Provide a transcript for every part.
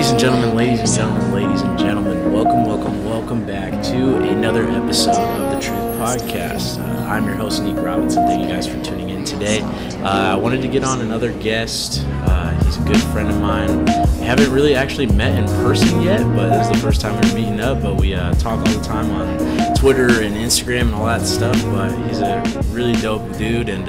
Ladies and gentlemen, welcome back to another episode of the Truth Podcast. I'm your host, Nick Robinson. Thank you guys for tuning in today. I wanted to get on another guest. He's a good friend of mine. We haven't really actually met in person yet, but this is the first time we're meeting up. But we talk all the time on Twitter and Instagram and all that stuff. But he's a really dope dude, and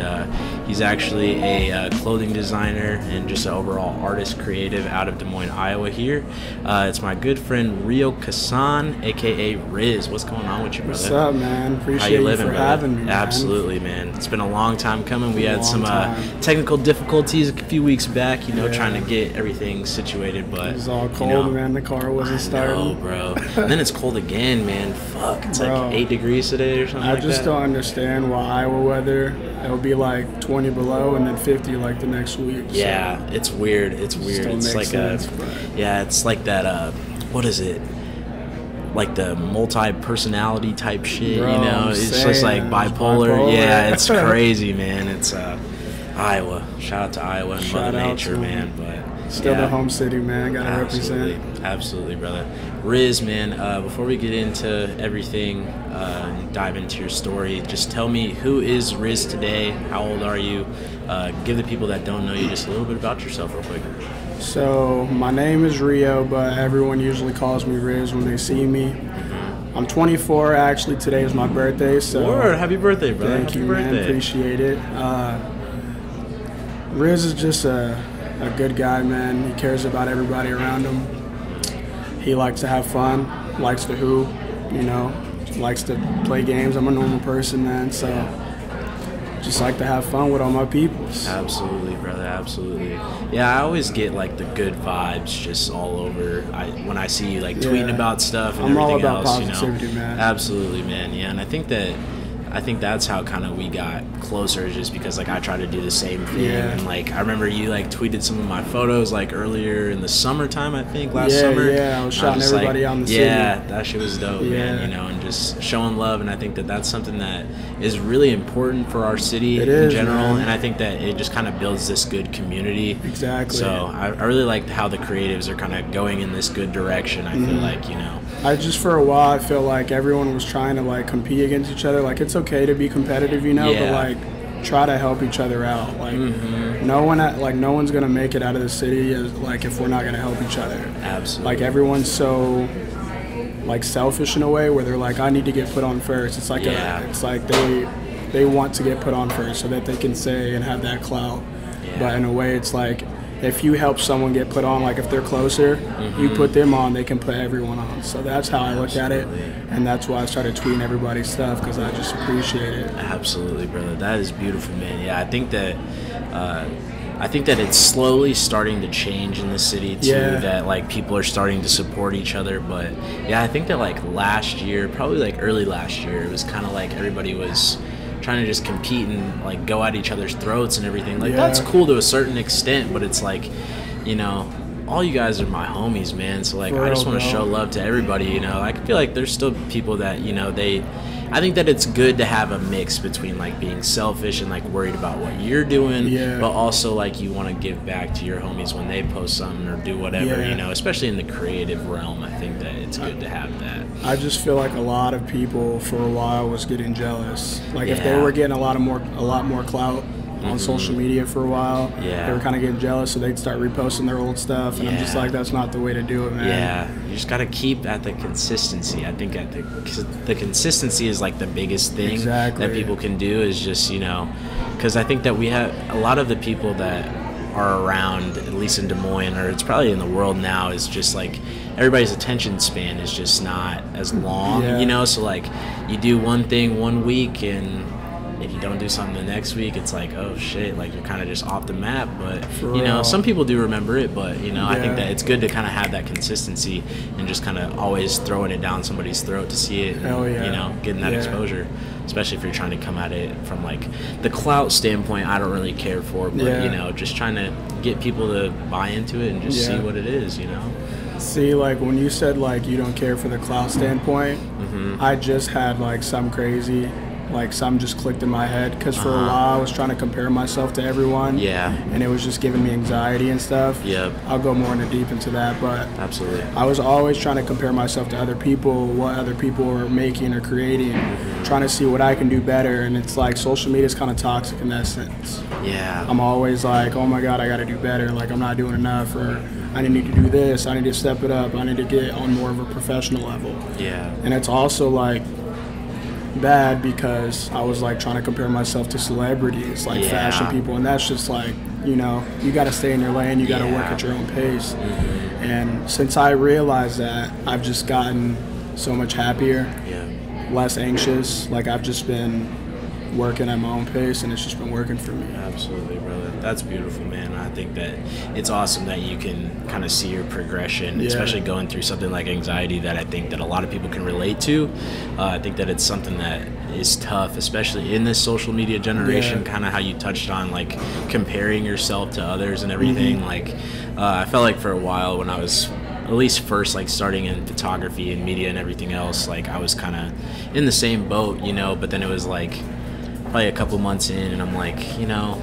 he's actually a clothing designer and just an overall artist creative out of Des Moines, Iowa here. It's my good friend Rio Kassan, a.k.a. Riz. What's going on with you, brother? What's up, man? Appreciate you for having me, man. Absolutely, man. It's been a long time coming. We had some technical difficulties a few weeks back, trying to get everything situated. But it was all cold, man. The car wasn't starting. Oh, bro. And then it's cold again, man. Fuck. It's like 8 degrees today or something like that. I just don't understand why Iowa weather, it'll be like 20 below and then 50 like the next week. Yeah, so it's weird. It's weird. It's like it's like that. What is it? Like the multi-personality type shit. Bro, it's just like bipolar. Yeah, it's crazy, man. It's Iowa. Shout out to Iowa and Mother Nature, man. But still the home city, man. Gotta represent. Absolutely, brother. Riz, man. Before we get into everything, and dive into your story, just tell me, who is Riz today? How old are you? Give the people that don't know you just a little bit about yourself real quick. So my name is Rio, but everyone usually calls me Riz when they see me. I'm 24. Actually, today is my birthday. So happy birthday, brother! Thank you, man. Appreciate it. Riz is just a good guy, man. He cares about everybody around him. He likes to have fun, likes to hoop, likes to play games. I'm a normal person, man, so just like to have fun with all my peoples. Absolutely, brother, absolutely. Yeah, I always get like the good vibes just all over. When I see you like tweeting about stuff and I'm everything all about else, positivity, man. Absolutely, man. Yeah, and I think that's how kind of we got closer, just because like I try to do the same thing. And like I remember you like tweeted some of my photos like earlier in the summertime, I think last summer. Yeah, I was shouting everybody on the city. Yeah, that shit was dope, man. And just showing love, and I think that that's something that is really important for our city in general. Man. And I think that it just kind of builds this good community. Exactly. So I really like how the creatives are kind of going in this good direction. I feel like I just, for a while, I feel like everyone was trying to like compete against each other. Like, it's okay to be competitive, but like try to help each other out. Like no one's gonna make it out of the city if we're not gonna help each other. Absolutely. Like everyone's so like selfish in a way where they're like, I need to get put on first. It's like it's like they want to get put on first so that they can say and have that clout. But in a way, it's like, if you help someone get put on, like if they're closer, you put them on, they can put everyone on. So that's how I look at it, and that's why I started tweeting everybody's stuff, because I just appreciate it. Absolutely, brother. That is beautiful, man. Yeah, I think that it's slowly starting to change in the city too. That like people are starting to support each other. But yeah, I think that like last year, probably like early last year, it was kind of like everybody was trying to just compete and like go at each other's throats and everything. Like that's cool to a certain extent, but it's like, all you guys are my homies, man. So like I just want to show love to everybody. I feel like there's still people that I think that it's good to have a mix between like being selfish and like worried about what you're doing, but also like you want to give back to your homies when they post something or do whatever, especially in the creative realm. I think that it's good to have that. I just feel like a lot of people for a while was getting jealous. Like if they were getting a lot more clout on social media for a while, they were kind of getting jealous, so they'd start reposting their old stuff, and I'm just like, that's not the way to do it, man. Yeah, you just got to keep at the consistency. I think the consistency is like the biggest thing that people can do, is just, because I think that we have a lot of the people that are around, at least in Des Moines, or it's probably in the world now, is just like everybody's attention span is just not as long, so like you do one thing one week, and if you don't do something the next week, it's like, oh shit, like you're kind of just off the map. But some people do remember it, but I think that it's good to kind of have that consistency and just kind of always throwing it down somebody's throat to see it, and, getting that exposure, especially if you're trying to come at it from like the clout standpoint. I don't really care for, but just trying to get people to buy into it and just see what it is. See, like when you said like you don't care for the clout standpoint, I just had like some crazy like something just clicked in my head, because for a while I was trying to compare myself to everyone. Yeah. And it was just giving me anxiety and stuff. Yep. I'll go more deep into that, but absolutely, I was always trying to compare myself to other people, what other people were making or creating, trying to see what I can do better. And it's like social media is kind of toxic in that sense. Yeah. I'm always like, oh my God, I got to do better. Like, I'm not doing enough, or I need to do this. I need to step it up. I need to get on more of a professional level. Yeah. And it's also like bad because I was like trying to compare myself to celebrities, like fashion people, and that's just like, you know, you got to stay in your lane. You got to work at your own pace. And since I realized that, I've just gotten so much happier, less anxious. Like, I've just been working at my own pace, and it's just been working for me. Absolutely, brother. That's beautiful, man. I think that it's awesome that you can kind of see your progression, especially going through something like anxiety that I think that a lot of people can relate to. I think that it's something that is tough, especially in this social media generation, kind of how you touched on, like, comparing yourself to others and everything. Like, I felt like for a while when I was at least first, like, starting in photography and media and everything else, like, I was kind of in the same boat, you know, but then it was like probably a couple months in, and I'm like, you know,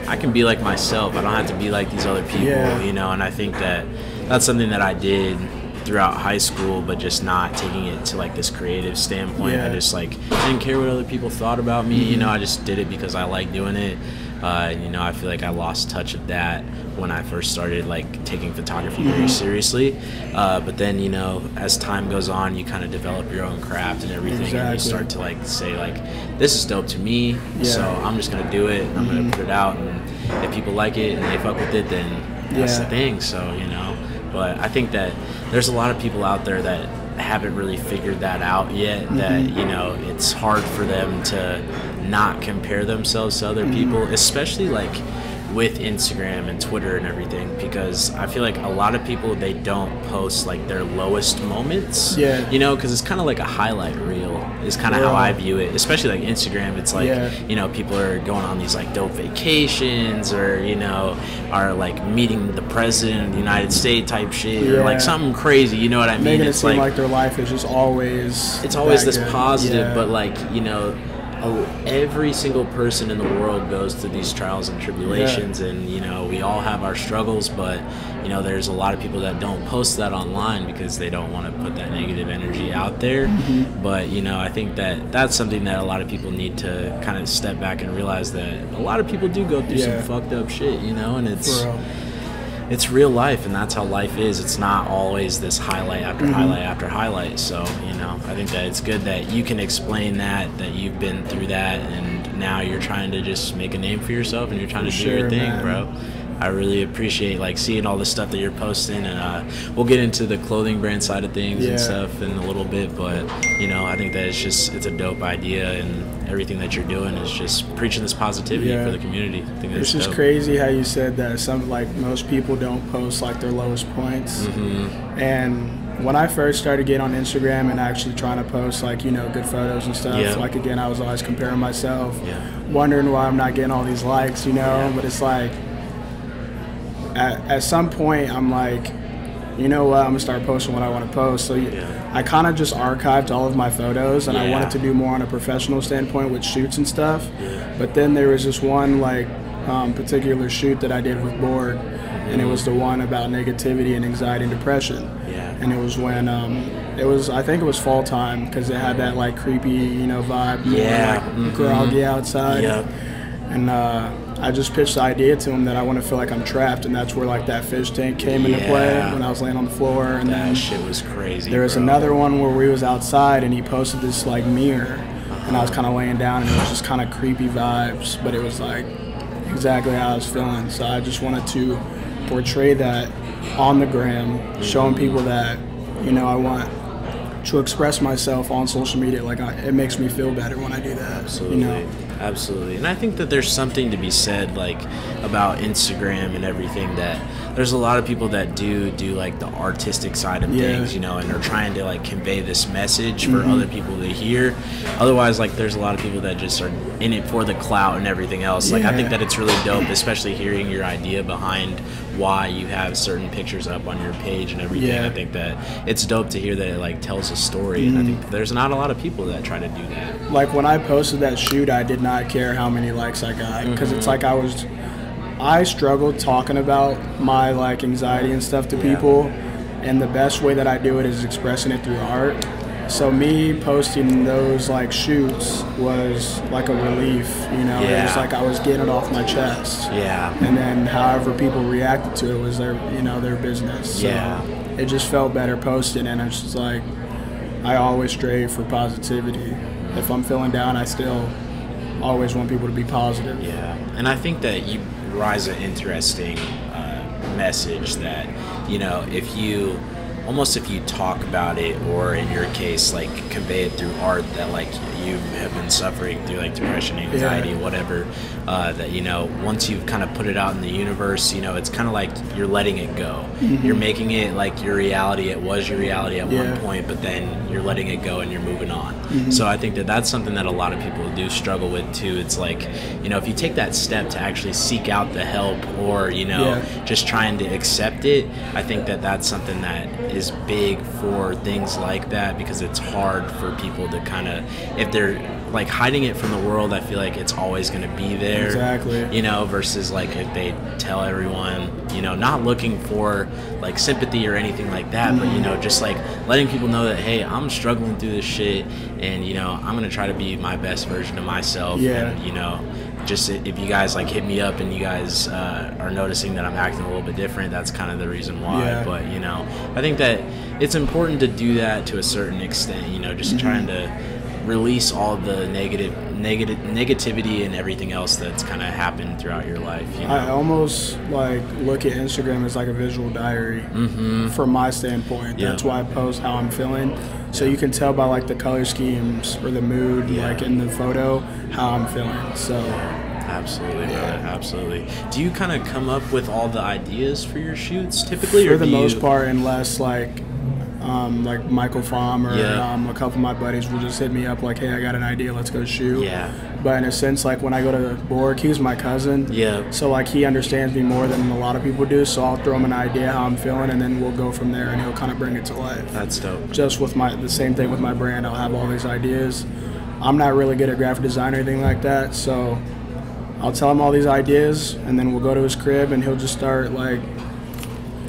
I can be like myself. I don't have to be like these other people, you know. And I think that that's something that I did throughout high school, but just not taking it to like this creative standpoint. I just like didn't care what other people thought about me, you know. I just did it because I like doing it. You know, I feel like I lost touch of that when I first started like taking photography very seriously. But then, you know, as time goes on, you kind of develop your own craft and everything, and you start to like say like, this is dope to me, so I'm just gonna do it, and I'm gonna put it out, and if people like it and they fuck with it, then that's the thing. So, you know, but I think that there's a lot of people out there that haven't really figured that out yet, that, you know, it's hard for them to not compare themselves to other people, especially like with Instagram and Twitter and everything, because I feel like a lot of people, they don't post like their lowest moments, you know, because it's kind of like a highlight reel is kind of how I view it, especially like Instagram. It's like, you know, people are going on these like dope vacations, or, you know, are like meeting the president of the United States type shit, or like something crazy, you know what I mean? Making it it's seem like their life is just always, it's always this positive, but like, you know, every single person in the world goes through these trials and tribulations, and, you know, we all have our struggles, but, you know, there's a lot of people that don't post that online because they don't want to put that negative energy out there. But, you know, I think that that's something that a lot of people need to kind of step back and realize that a lot of people do go through some fucked up shit, you know, and it's real life, and that's how life is. It's not always this highlight after highlight after highlight. So, you know, I think that it's good that you can explain that you've been through that, and now you're trying to just make a name for yourself, and you're trying to do your thing, bro. I really appreciate like seeing all the stuff that you're posting, and we'll get into the clothing brand side of things and stuff in a little bit, but, you know, I think that it's a dope idea, and everything that you're doing is just preaching this positivity for the community. I think that's it's just crazy how you said that some, like, most people don't post like their lowest points. And when I first started getting on Instagram and actually trying to post, like, you know, good photos and stuff, like, again, I was always comparing myself, wondering why I'm not getting all these likes, you know. But it's like, at some point, I'm like, you know what, I'm gonna start posting what I want to post. So I kind of just archived all of my photos, and I wanted to do more on a professional standpoint with shoots and stuff. But then there was this one like particular shoot that I did with Borg, and it was the one about negativity and anxiety and depression. And it was when I think it was fall time, because it had that like creepy, you know, vibe, more like groggy outside. And I just pitched the idea to him that I want to feel like I'm trapped, and that's where like that fish tank came into play when I was laying on the floor. And that shit was crazy. There was another one where we was outside, and he posted this like mirror, and I was kind of laying down, and it was just kind of creepy vibes, but it was like exactly how I was feeling. So I just wanted to portray that on the gram, showing people that, you know, I want to express myself on social media. Like, it makes me feel better when I do that. Absolutely. You know? Absolutely. And I think that there's something to be said, like, about Instagram and everything, that there's a lot of people that do like the artistic side of things, you know, and they're trying to like convey this message for other people to hear. Otherwise, like, there's a lot of people that just are in it for the clout and everything else. Like, I think that it's really dope, especially hearing your idea behind why you have certain pictures up on your page and everything. Yeah. I think that it's dope to hear that it like tells a story, and I think that there's not a lot of people that try to do that. Like when I posted that shoot, I did not care how many likes I got, because it's like I struggled talking about my like anxiety and stuff to people, and the best way that I do it is expressing it through art. So me posting those like shoots was like a relief, you know. It was like I was getting it off my chest. Yeah. And then however people reacted to it was their, you know, their business. So it just felt better posting, and it's just like I always strive for positivity. If I'm feeling down, I still always want people to be positive. Yeah. And I think that you rise an interesting message that, you know, if you talk about it, or in your case like convey it through art, that like you have been suffering through like depression, anxiety, whatever, that, you know, once you've kind of put it out in the universe, you know, it's kind of like you're letting it go. You're making it like your reality. It was your reality at one point, but then you're letting it go and you're moving on. So I think that that's something that a lot of people do struggle with too. It's like, you know, if you take that step to actually seek out the help, or, you know, just trying to accept it, I think that that's something that is big for things like that, because it's hard for people to kind of, if they're like hiding it from the world, I feel like it's always going to be there. Exactly. You know, versus like if they tell everyone, you know, not looking for like sympathy or anything like that, but, you know, just like letting people know that, hey, I'm struggling through this shit, and, you know, I'm going to try to be my best version of myself. And, you know, just if you guys like hit me up and you guys are noticing that I'm acting a little bit different, that's kind of the reason why. But, you know, I think that it's important to do that to a certain extent, you know, just trying to release all the negativity and everything else that's kind of happened throughout your life, you know? I almost like look at Instagram as like a visual diary from my standpoint. That's why I post how I'm feeling, so you can tell by like the color schemes or the mood like in the photo how I'm feeling. So absolutely, brother, absolutely. Do you kind of come up with all the ideas for your shoots typically, for the most part, unless like Michael Fromm or a couple of my buddies will just hit me up like, hey, I got an idea, let's go shoot. But in a sense, like when I go to Borg, he's my cousin, so like he understands me more than a lot of people do, so I'll throw him an idea how I'm feeling, and then we'll go from there, and he'll kind of bring it to life. That's dope. Just with the same thing with my brand, I'll have all these ideas. I'm not really good at graphic design or anything like that, so I'll tell him all these ideas, and then we'll go to his crib, and he'll just start like,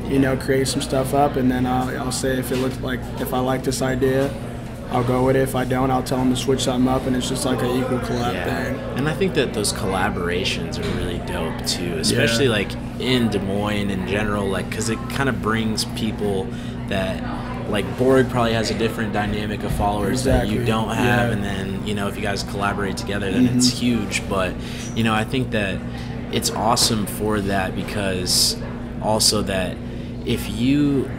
you know, create some stuff up, and then I'll say if it looks like, if I like this idea, I'll go with it. If I don't, I'll tell them to switch something up, and it's just like an equal collab thing. And I think that those collaborations are really dope too, especially like in Des Moines in general, like because it kind of brings people that, like Borg probably has a different dynamic of followers that you don't have, and then, you know, if you guys collaborate together, then it's huge. But, you know, I think that it's awesome for that, because also that if you,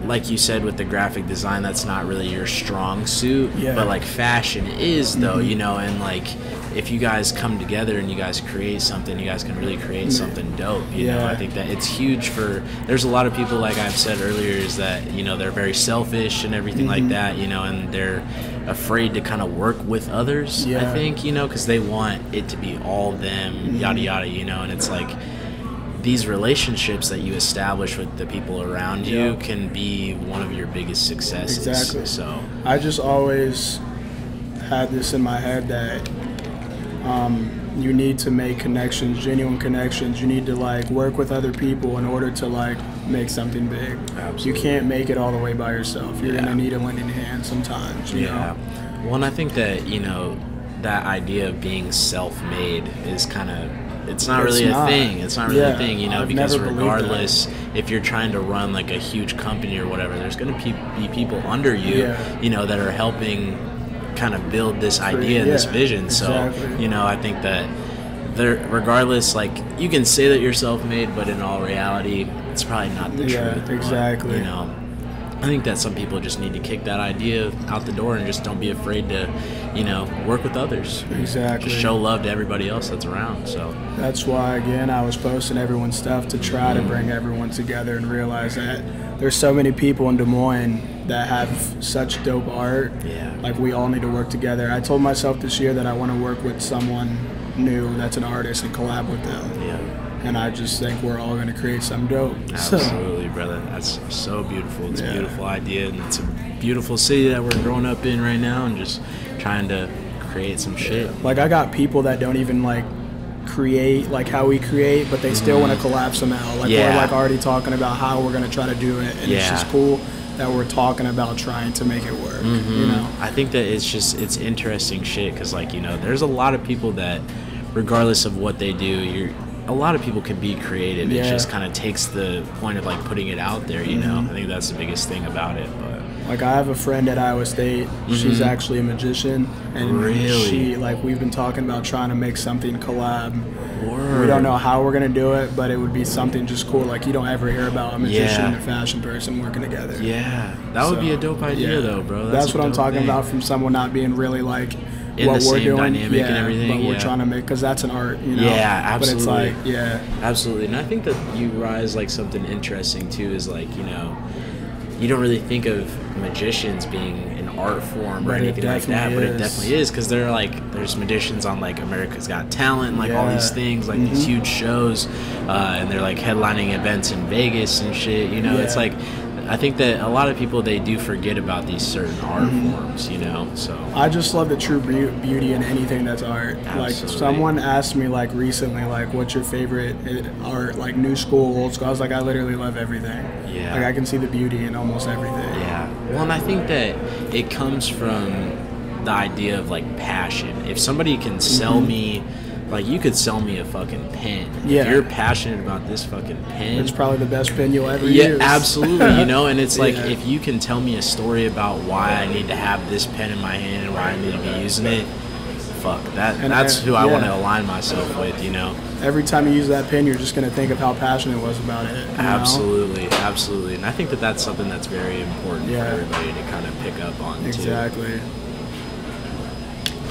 like you said with the graphic design, that's not really your strong suit, but like fashion is though, you know, and like if you guys come together and you guys create something, you guys can really create something dope, you know. I think that it's huge for, there's a lot of people, like I've said earlier, is that, you know, they're very selfish and everything like that, you know, and they're afraid to kind of work with others, I think, you know, because they want it to be all them, yada yada, you know. And it's like these relationships that you establish with the people around you can be one of your biggest successes. Exactly. So I just always had this in my head that you need to make connections, genuine connections. You need to like work with other people in order to like make something big. Absolutely. You can't make it all the way by yourself. You're gonna need a lending hand sometimes. You know? Well, and I think that, you know, that idea of being self-made is kind of, it's not really a thing. It's not really a thing, you know, because regardless, if you're trying to run like a huge company or whatever, there's going to be people under you, you know, that are helping kind of build this idea and this vision. So, you know, I think that there, regardless, like you can say that you're self-made, but in all reality, it's probably not the truth. Exactly. But, you know, I think that some people just need to kick that idea out the door and just don't be afraid to, you know, work with others. Exactly. Just show love to everybody else that's around. So that's why, again, I was posting everyone's stuff to try to bring everyone together and realize that there's so many people in Des Moines that have such dope art. Like we all need to work together. I told myself this year that I want to work with someone new that's an artist and collab with them. and I just think we're all going to create something dope. Absolutely, brother. That's so beautiful. It's a beautiful idea, and it's a beautiful city that we're growing up in right now, and just trying to create some shit. Like, I got people that don't even like create like how we create, but they still want to collab somehow. Like we're like already talking about how we're going to try to do it, and it's just cool that we're talking about trying to make it work. You know, I think that it's interesting shit, because like, you know, there's a lot of people that regardless of what they do, a lot of people can be creative. It just kind of takes the point of like putting it out there, you know. I think that's the biggest thing about it. But like, I have a friend at Iowa State. She's actually a magician, and she, like, we've been talking about trying to make something collab. We don't know how we're gonna do it, but it would be something just cool. Like, you don't ever hear about a magician and a fashion person working together. That would be a dope idea though, bro. That's what I'm talking about, from someone not being really like in what the we're same doing, dynamic and everything, but we're trying to make, because that's an art, you know. Absolutely. But it's like, absolutely. And I think that you rise like something interesting too, is like, you know, you don't really think of magicians being an art form or anything like that, but it definitely is, because they're like, there's magicians on like America's Got Talent, like all these things, like these huge shows, and they're like headlining events in Vegas and shit, you know. It's like, I think that a lot of people, they do forget about these certain art forms, you know. So I just love the true beauty in anything that's art. Absolutely. Like, someone asked me like recently, like, what's your favorite art, like new school, old school? I was like, I literally love everything. Like, I can see the beauty in almost everything. Well, and I think that it comes from the idea of like passion. If somebody can sell me, like, you could sell me a fucking pen. If you're passionate about this fucking pen, it's probably the best pen you'll ever use. Absolutely. You know, and it's like, if you can tell me a story about why I need to have this pen in my hand and why I need to be using it, that's who I want to align myself with, you know. Every time you use that pen, you're just going to think of how passionate it was about it. Absolutely. And I think that that's something that's very important for everybody to kind of pick up on, too.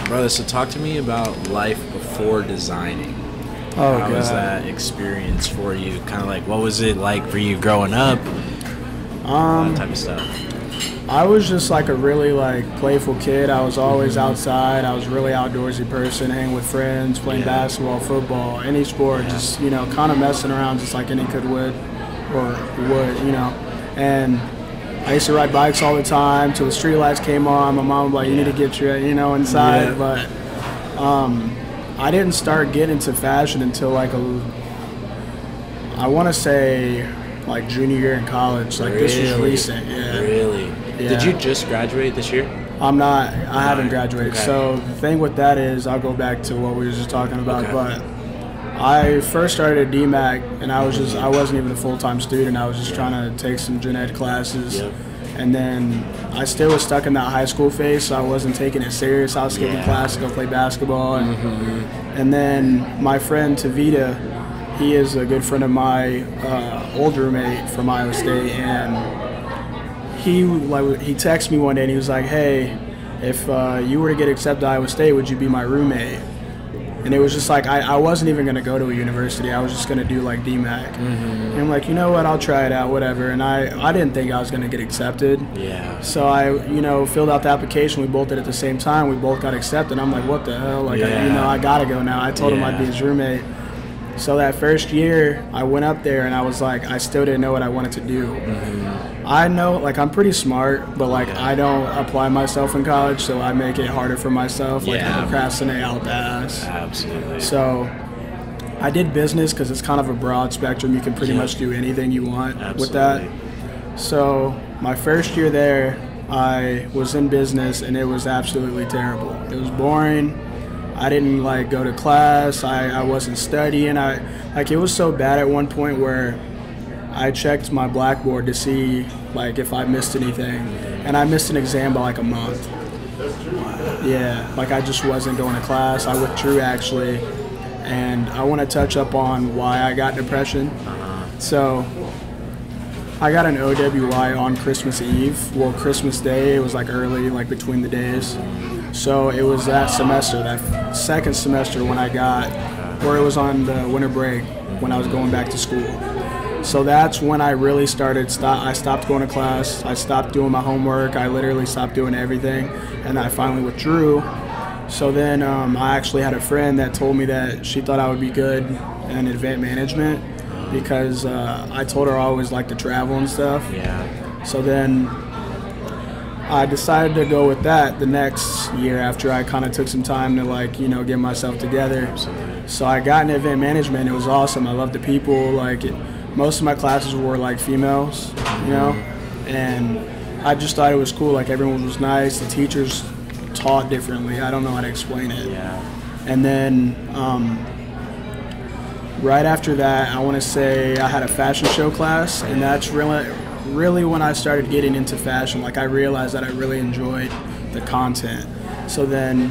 Brother, so talk to me about life before designing. How was that experience for you? Kind of like, what was it like for you growing up? That type of stuff. I was just like a really like playful kid. I was always outside. I was a really outdoorsy person, hanging with friends, playing basketball, football, any sport, just, you know, kind of messing around just like any kid would, you know. And I used to ride bikes all the time till the street lights came on. My mom was like, you need to get your, you know, inside. But I didn't start getting into fashion until like I want to say like junior year in college. Like, this was recent. Did you just graduate this year? I'm not. I haven't graduated. So the thing with that is, I'll go back to what we were just talking about. But I first started at DMAC, and I wasn't even a full-time student. I was just trying to take some gen ed classes. And then I still was stuck in that high school phase, so I wasn't taking it serious. I was skipping class to go play basketball. And then my friend Tavita, he is a good friend of my old roommate from Iowa State, and he texted me one day and he was like, hey, if you were to get accepted to Iowa State, would you be my roommate? And it was just like, I wasn't even going to go to a university. I was just going to do like DMAC. And I'm like, you know what, I'll try it out, whatever. And I didn't think I was going to get accepted. So I, you know, filled out the application. We both did it at the same time. We both got accepted. I'm like, what the hell? Like, you know, I got to go now. I told him I'd be his roommate. So that first year, I went up there and I was like, I still didn't know what I wanted to do. I know, like, I'm pretty smart, but like, I don't apply myself in college, so I make it harder for myself. Like, I procrastinate out the ass. Absolutely. So I did business because it's kind of a broad spectrum. You can pretty much do anything you want with that. So my first year there, I was in business and it was absolutely terrible. It was boring. I didn't like go to class. I wasn't studying. It was so bad at one point where I checked my Blackboard to see like if I missed anything, and I missed an exam by like a month. Like, I just wasn't going to class. I withdrew actually, and I want to touch up on why I got depression. So I got an OWI on Christmas Eve. Well, Christmas Day, it was like early, like between the days. So it was that semester, that second semester when I got, or it was on the winter break when I was going back to school. So that's when I really I stopped going to class. I stopped doing my homework. I literally stopped doing everything, and I finally withdrew. So then I actually had a friend that told me that she thought I would be good and event management because I told her I always liked to travel and stuff. Yeah. So then I decided to go with that the next year after I kind of took some time to like, you know, get myself together. Absolutely. So I got into event management. It was awesome. I loved the people. Like most of my classes were like females, you know, and I just thought it was cool. Like everyone was nice. The teachers taught differently. I don't know how to explain it. Yeah. And then right after that, I want to say I had a fashion show class, and that's really when I started getting into fashion. Like I realized that I really enjoyed the content. So then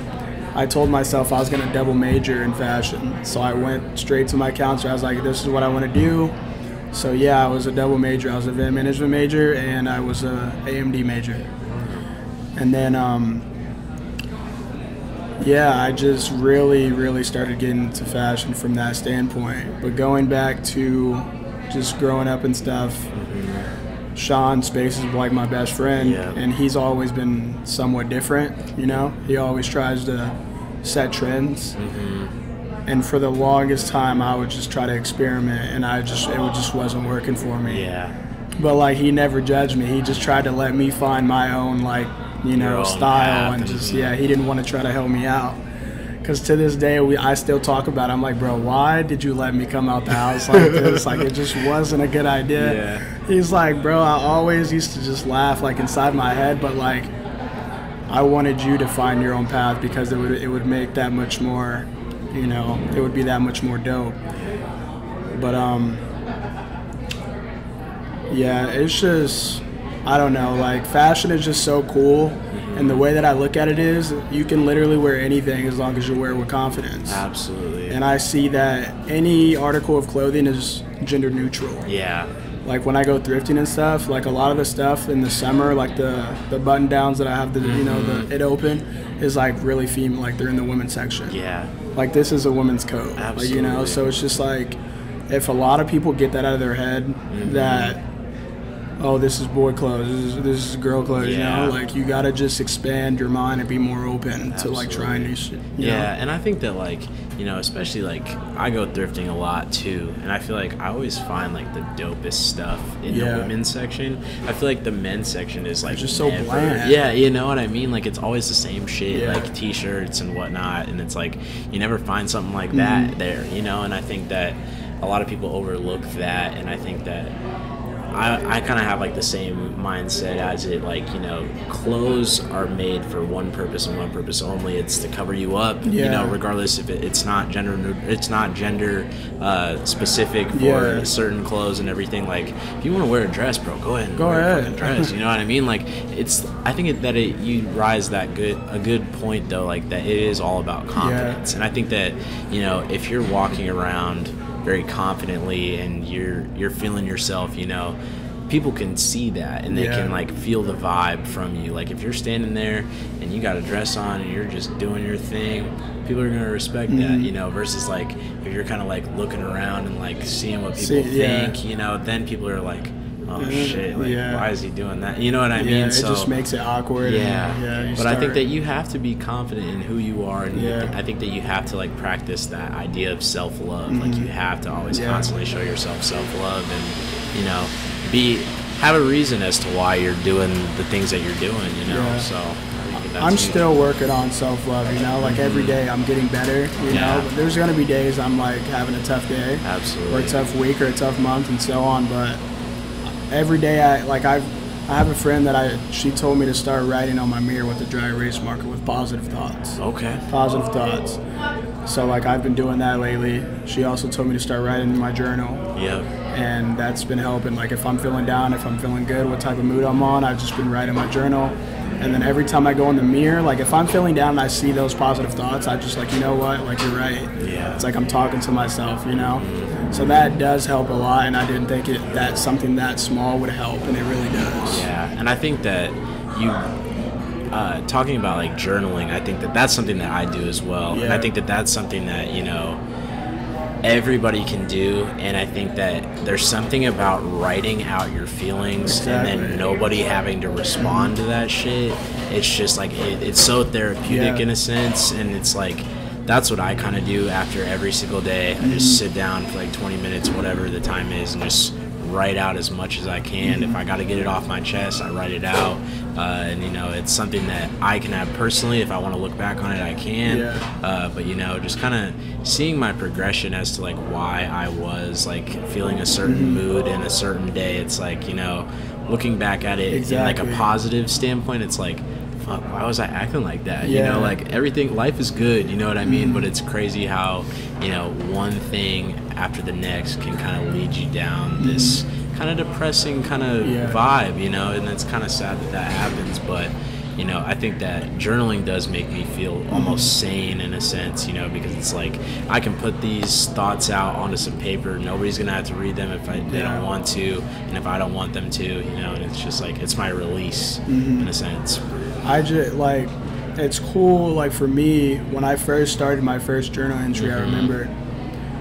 I told myself I was going to double major in fashion. So I went straight to my counselor. I was like, this is what I want to do. So yeah, I was a double major. I was an event management major and I was a AMD major. And then yeah, I just really started getting into fashion from that standpoint. But going back to just growing up and stuff, Sean Space is like my best friend, and he's always been somewhat different, you know? He always tries to set trends. And for the longest time, I would just try to experiment, and it just wasn't working for me. Yeah. But like he never judged me. He just tried to let me find my own like, you know, style, and just he didn't want to try to help me out. Because to this day, I still talk about it. I'm like, bro, why did you let me come out the house like this? Like, it just wasn't a good idea. Yeah. He's like, bro, I always used to just laugh, like, inside my head, but, like, I wanted you to find your own path because it would make that much more, you know, it would be that much more dope. But, yeah, it's just, I don't know, like, fashion is just so cool. And the way that I look at it is you can literally wear anything as long as you wear it with confidence. Absolutely. And I see that any article of clothing is gender neutral. Yeah. Like when I go thrifting and stuff, like a lot of the stuff in the summer, like the button downs that I have, you know, it open is like really female, like they're in the women's section. Yeah. Like this is a women's coat. Absolutely. Like, you know, so it's just like if a lot of people get that out of their head that, oh, this is boy clothes, this is girl clothes, you know? Like, you gotta just expand your mind and be more open to, like, trying new shit. Yeah, and I think that, like, you know, especially, like, I go thrifting a lot, too, and I feel like I always find, like, the dopest stuff in the women's section. I feel like the men's section is, like, just so bland. Yeah, you know what I mean? Like, it's always the same shit, like T-shirts and whatnot, and it's, like, you never find something like that there, you know? And I think that a lot of people overlook that, and I think that I kind of have like the same mindset as it, like, you know, clothes are made for one purpose and one purpose only. It's to cover you up, you know, regardless if it's not gender specific for certain clothes and everything. Like, if you want to wear a dress, bro, go ahead and wear a fucking dress. You know what I mean? Like, I think that you rise a good point though, like that it is all about confidence. And I think that, you know, if you're walking around very confidently and you're feeling yourself, you know, people can see that and they can like feel the vibe from you. Like if you're standing there and you got a dress on and you're just doing your thing, people are going to respect that, you know, versus like if you're kind of like looking around and like seeing what people think, you know, then people are like, oh shit, like why is he doing that? You know what I mean? It just makes it awkward. But I think that you have to be confident in who you are, and I think that you have to like practice that idea of self-love. Like you have to always constantly show yourself self-love, and you know, have a reason as to why you're doing the things that you're doing. You know, so. I'm still working on self-love, you know, like every day I'm getting better, you know, but there's going to be days I'm like having a tough day, or a tough week, or a tough month, and so on, but every day I have a friend that she told me to start writing on my mirror with a dry erase marker with positive thoughts. Okay. Positive thoughts. So like I've been doing that lately. She also told me to start writing in my journal. Yep. And that's been helping. Like if I'm feeling down, if I'm feeling good, what type of mood I'm on, I've just been writing my journal. And then every time I go in the mirror, like if I'm feeling down and I see those positive thoughts, I just like, you know what, like you're right. Yeah. It's like I'm talking to myself, you know? So that does help a lot, and I didn't think that something that small would help, and it really does. Yeah, and I think that talking about like journaling, I think that that's something that I do as well. And I think that that's something that, you know, everybody can do, and I think that there's something about writing out your feelings and then nobody having to respond to that shit. It's just like it's so therapeutic in a sense, and it's like that's what I kind of do after every single day. I just sit down for like 20 minutes, whatever the time is, and just write out as much as I can. If I got to get it off my chest, I write it out. And, you know, it's something that I can have personally. If I want to look back on it, I can. But, you know, just kind of seeing my progression as to, like, why I was, like, feeling a certain mood in a certain day. It's like, you know, looking back at it in, like, a positive standpoint, it's like, fuck, why was I acting like that? You know, like, everything, life is good, you know what I mean? But it's crazy how, you know, one thing after the next can kind of lead you down this kind of depressing kind of vibe, you know, and it's kind of sad that that happens. But, you know, I think that journaling does make me feel almost sane in a sense, you know, because it's like I can put these thoughts out onto some paper. Nobody's going to have to read them if they don't want to, and if I don't want them to, you know, and it's just like it's my release in a sense. I just, like, it's cool, like, for me, when I first started my first journal entry, I remember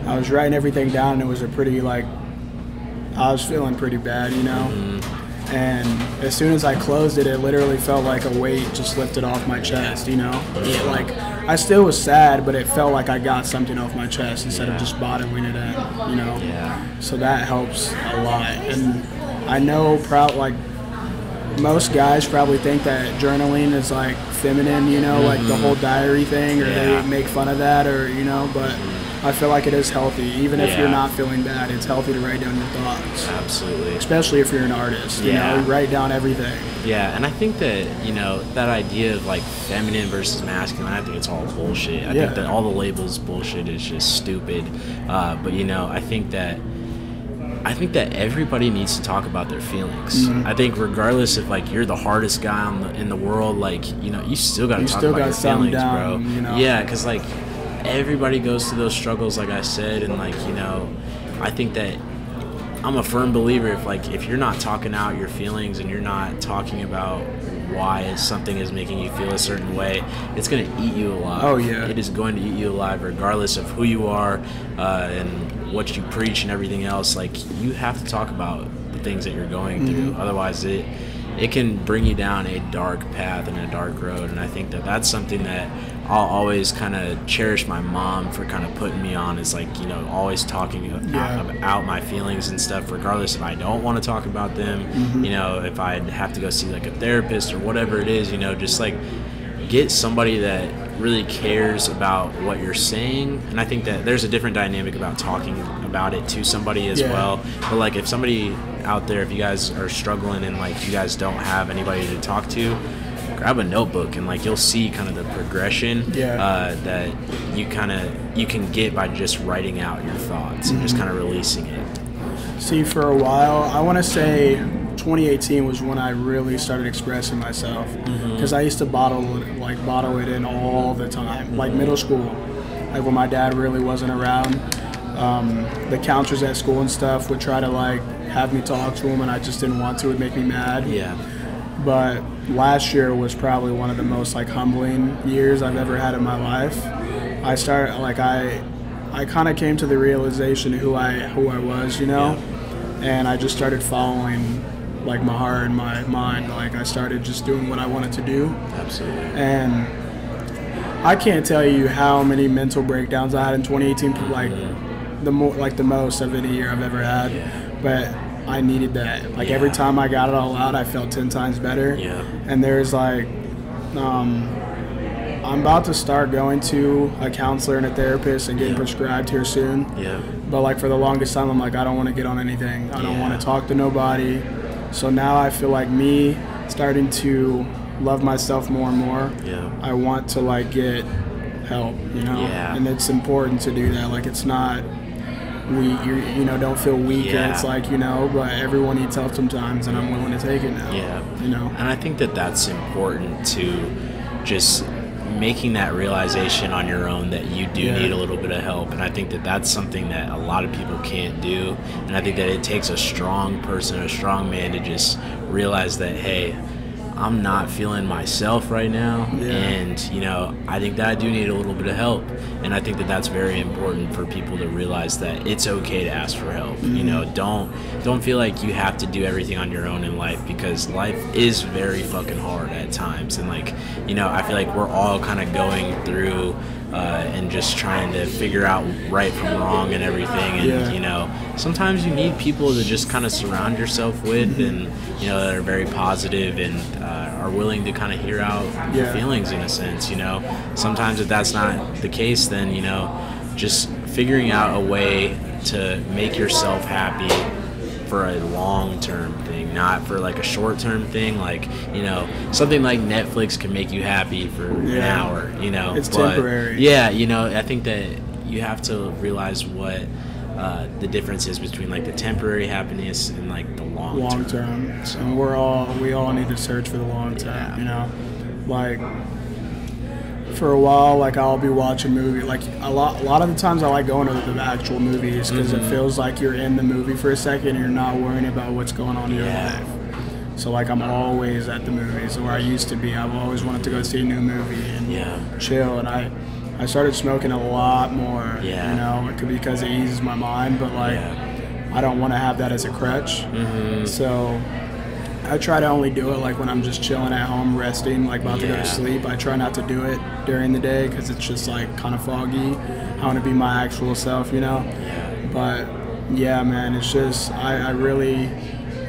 I was writing everything down, and it was a pretty, like, I was feeling pretty bad, you know? And as soon as I closed it, it literally felt like a weight just lifted off my chest, you know? Like, I still was sad, but it felt like I got something off my chest instead of just bottling it in, you know? So that helps a lot. And I know, like, most guys probably think that journaling is, like, feminine, you know, like the whole diary thing, or they make fun of that, or, you know, but I feel like it is healthy. Even if you're not feeling bad, it's healthy to write down your thoughts. Absolutely. Especially if you're an artist, you know, write down everything. Yeah, and I think that, you know, that idea of, like, feminine versus masculine, I think it's all bullshit. I think that all the labels bullshit is just stupid. But, you know, I think that everybody needs to talk about their feelings. I think regardless if, like, you're the hardest guy in the world, like, you know, you still got to talk about your feelings, bro. You know? Yeah, because, like, everybody goes through those struggles, like I said, and, like, you know, I think that I'm a firm believer if you're not talking out your feelings and you're not talking about why something is making you feel a certain way, it's going to eat you alive. Oh, yeah. It is going to eat you alive regardless of who you are and what you preach and everything else. Like, you have to talk about the things that you're going through. Otherwise, it can bring you down a dark path and a dark road. And I think that that's something that I'll always kind of cherish my mom for kind of putting me on, is, like, you know, always talking out my feelings and stuff, regardless if I don't want to talk about them, you know, if I have to go see, like, a therapist or whatever it is, you know, just, like, get somebody that really cares about what you're saying. And I think that there's a different dynamic about talking about it to somebody as well. But, like, if somebody out there, if you guys are struggling and, like, you guys don't have anybody to talk to, grab a notebook and, like, you'll see kind of the progression that you can get by just writing out your thoughts and just kind of releasing it. See, for a while, I want to say 2018 was when I really started expressing myself, because I used to bottle it in all the time, like middle school, like when my dad really wasn't around. The counselors at school and stuff would try to, like, have me talk to them, and I just didn't want to. It would make me mad. But last year was probably one of the most, like, humbling years I've ever had in my life. I started, like, I kind of came to the realization of who I was, you know, and I just started following, like, my heart and my mind. Like, I started just doing what I wanted to do. Absolutely. And I can't tell you how many mental breakdowns I had in 2018, like the most of any year I've ever had. But I needed that. Like, every time I got it all out, I felt 10 times better. And there's, like, I'm about to start going to a counselor and a therapist and getting prescribed here soon. But, like, for the longest time, I'm like, I don't want to get on anything. I don't want to talk to nobody. So now I feel like me starting to love myself more and more. I want to, like, get help, you know? And it's important to do that. Like, it's not, you know, don't feel weak, and it's like, you know, but everyone needs help sometimes, and I'm willing to take it now. You know? And I think that that's important, to just making that realization on your own that you do need a little bit of help. And I think that that's something that a lot of people can't do. And I think that it takes a strong person, a strong man, to just realize that, hey, I'm not feeling myself right now, and, you know, I think that I do need a little bit of help. And I think that that's very important for people to realize that it's okay to ask for help. You know, don't feel like you have to do everything on your own in life, because life is very fucking hard at times. And, like, you know, I feel like we're all kind of going through and just trying to figure out right from wrong and everything. And you know, sometimes you need people to just kind of surround yourself with, and you know, that are very positive and are willing to kind of hear out your feelings in a sense. You know, sometimes if that's not the case, then you know, just figuring out a way to make yourself happy for a long-term thing, not for like a short-term thing. Like, you know, something like Netflix can make you happy for an hour, you know. It's temporary. Yeah, you know, I think that you have to realize what the difference is between like the temporary happiness and like the long term. So, and we all need to search for the long term, you know. Like, for a while, like, I'll be watching movie. Like, a lot of the times I like going to the actual movies because it feels like you're in the movie for a second and you're not worrying about what's going on in your life. So, like, I'm always at the movies, where I used to be. I've always wanted to go see a new movie and chill. And I started smoking a lot more, you know, because it eases my mind. But, like, I don't want to have that as a crutch. So I try to only do it like when I'm just chilling at home, resting, like about to go to sleep. I try not to do it during the day because it's just like kind of foggy. I want to be my actual self, you know. But yeah, man, it's just I really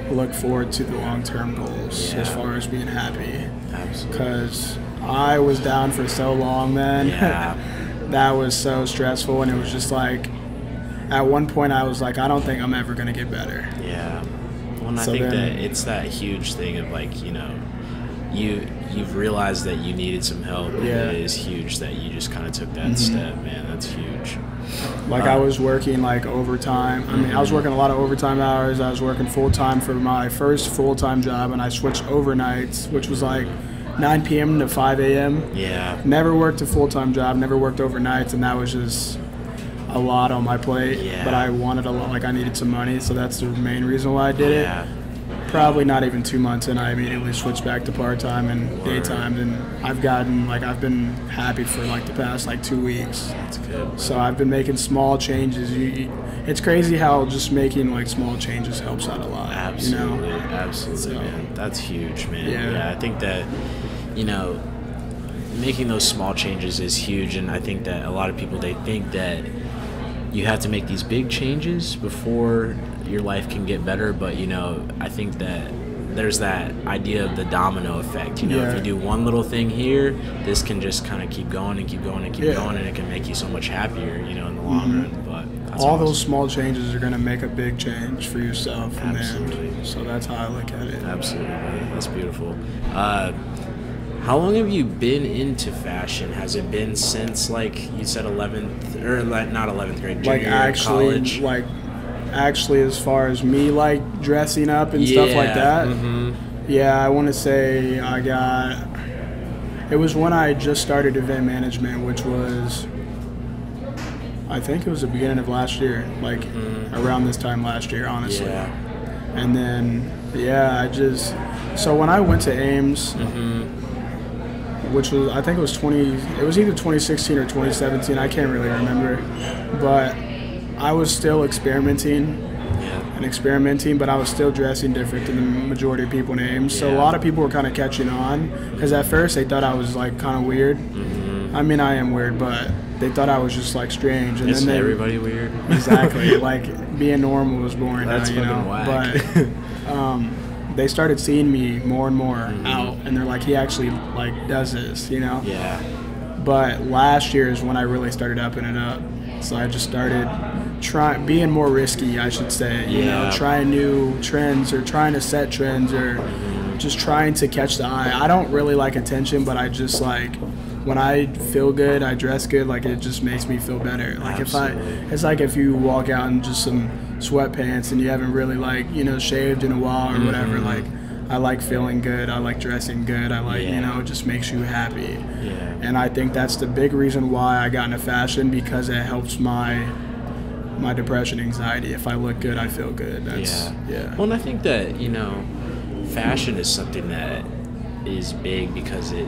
look forward to the long-term goals as far as being happy. Absolutely. Because I was down for so long, man. That was so stressful, and it was just like at one point I was like, I don't think I'm ever gonna get better. And I think that it's that huge thing of like, you know, you've realized that you needed some help, and it is huge that you just kind of took that step, man. That's huge. Like, I was working like overtime. I mean, I was working a lot of overtime hours. I was working full-time for my first full-time job, and I switched overnights, which was like 9 p.m. to 5 a.m. Never worked a full-time job, never worked overnights, and that was just a lot on my plate, but I wanted a lot, like I needed some money, so that's the main reason why I did it. Probably not even 2 months in, I immediately switched back to part-time and daytime, and I've been happy for like the past like 2 weeks. That's good. So I've been making small changes. It's crazy how just making like small changes helps out a lot. Absolutely, you know? Absolutely, man. That's huge, man. I think that, you know, making those small changes is huge, and I think that a lot of people, they think that you have to make these big changes before your life can get better, but you know, I think that there's that idea of the domino effect. You know, if you do one little thing here, this can just kind of keep going and keep going and keep going, and it can make you so much happier, you know, in the long run. But that's all those small changes are going to make a big change for yourself. Absolutely. So that's how I look at it. Absolutely, that's beautiful. How long have you been into fashion? Has it been since, like you said, 11th, or not 11th grade, junior college? Like, actually, as far as me, like, dressing up and stuff like that, I want to say it was when I just started event management, which was, I think it was the beginning of last year, like, around this time last year, honestly. And then, so when I went to Ames, which was, I think it was either 2016 or 2017, I can't really remember, but I was still experimenting, but I was still dressing different than the majority of people in Ames. So a lot of people were kind of catching on, because at first they thought I was like kind of weird. I mean, I am weird, but they thought I was just like strange. And Isn't everybody weird? Exactly. Like, being normal was boring. That's now, you know. Whack. But they started seeing me more and more out, and they're like, he actually like does this, you know. But last year is when I really started upping it up. So I just started being more risky, I should say. You know, trying new trends, or trying to set trends, or just trying to catch the eye. I don't really like attention, but I just like, when I feel good, I dress good, like, it just makes me feel better. Like, it's like if you walk out in just some sweatpants and you haven't really, like, you know, shaved in a while or whatever, like, I like feeling good, I like dressing good, I like, you know, it just makes you happy. And I think that's the big reason why I got into fashion, because it helps my depression, anxiety. If I look good, I feel good. Well, and I think that, you know, fashion is something that is big because it,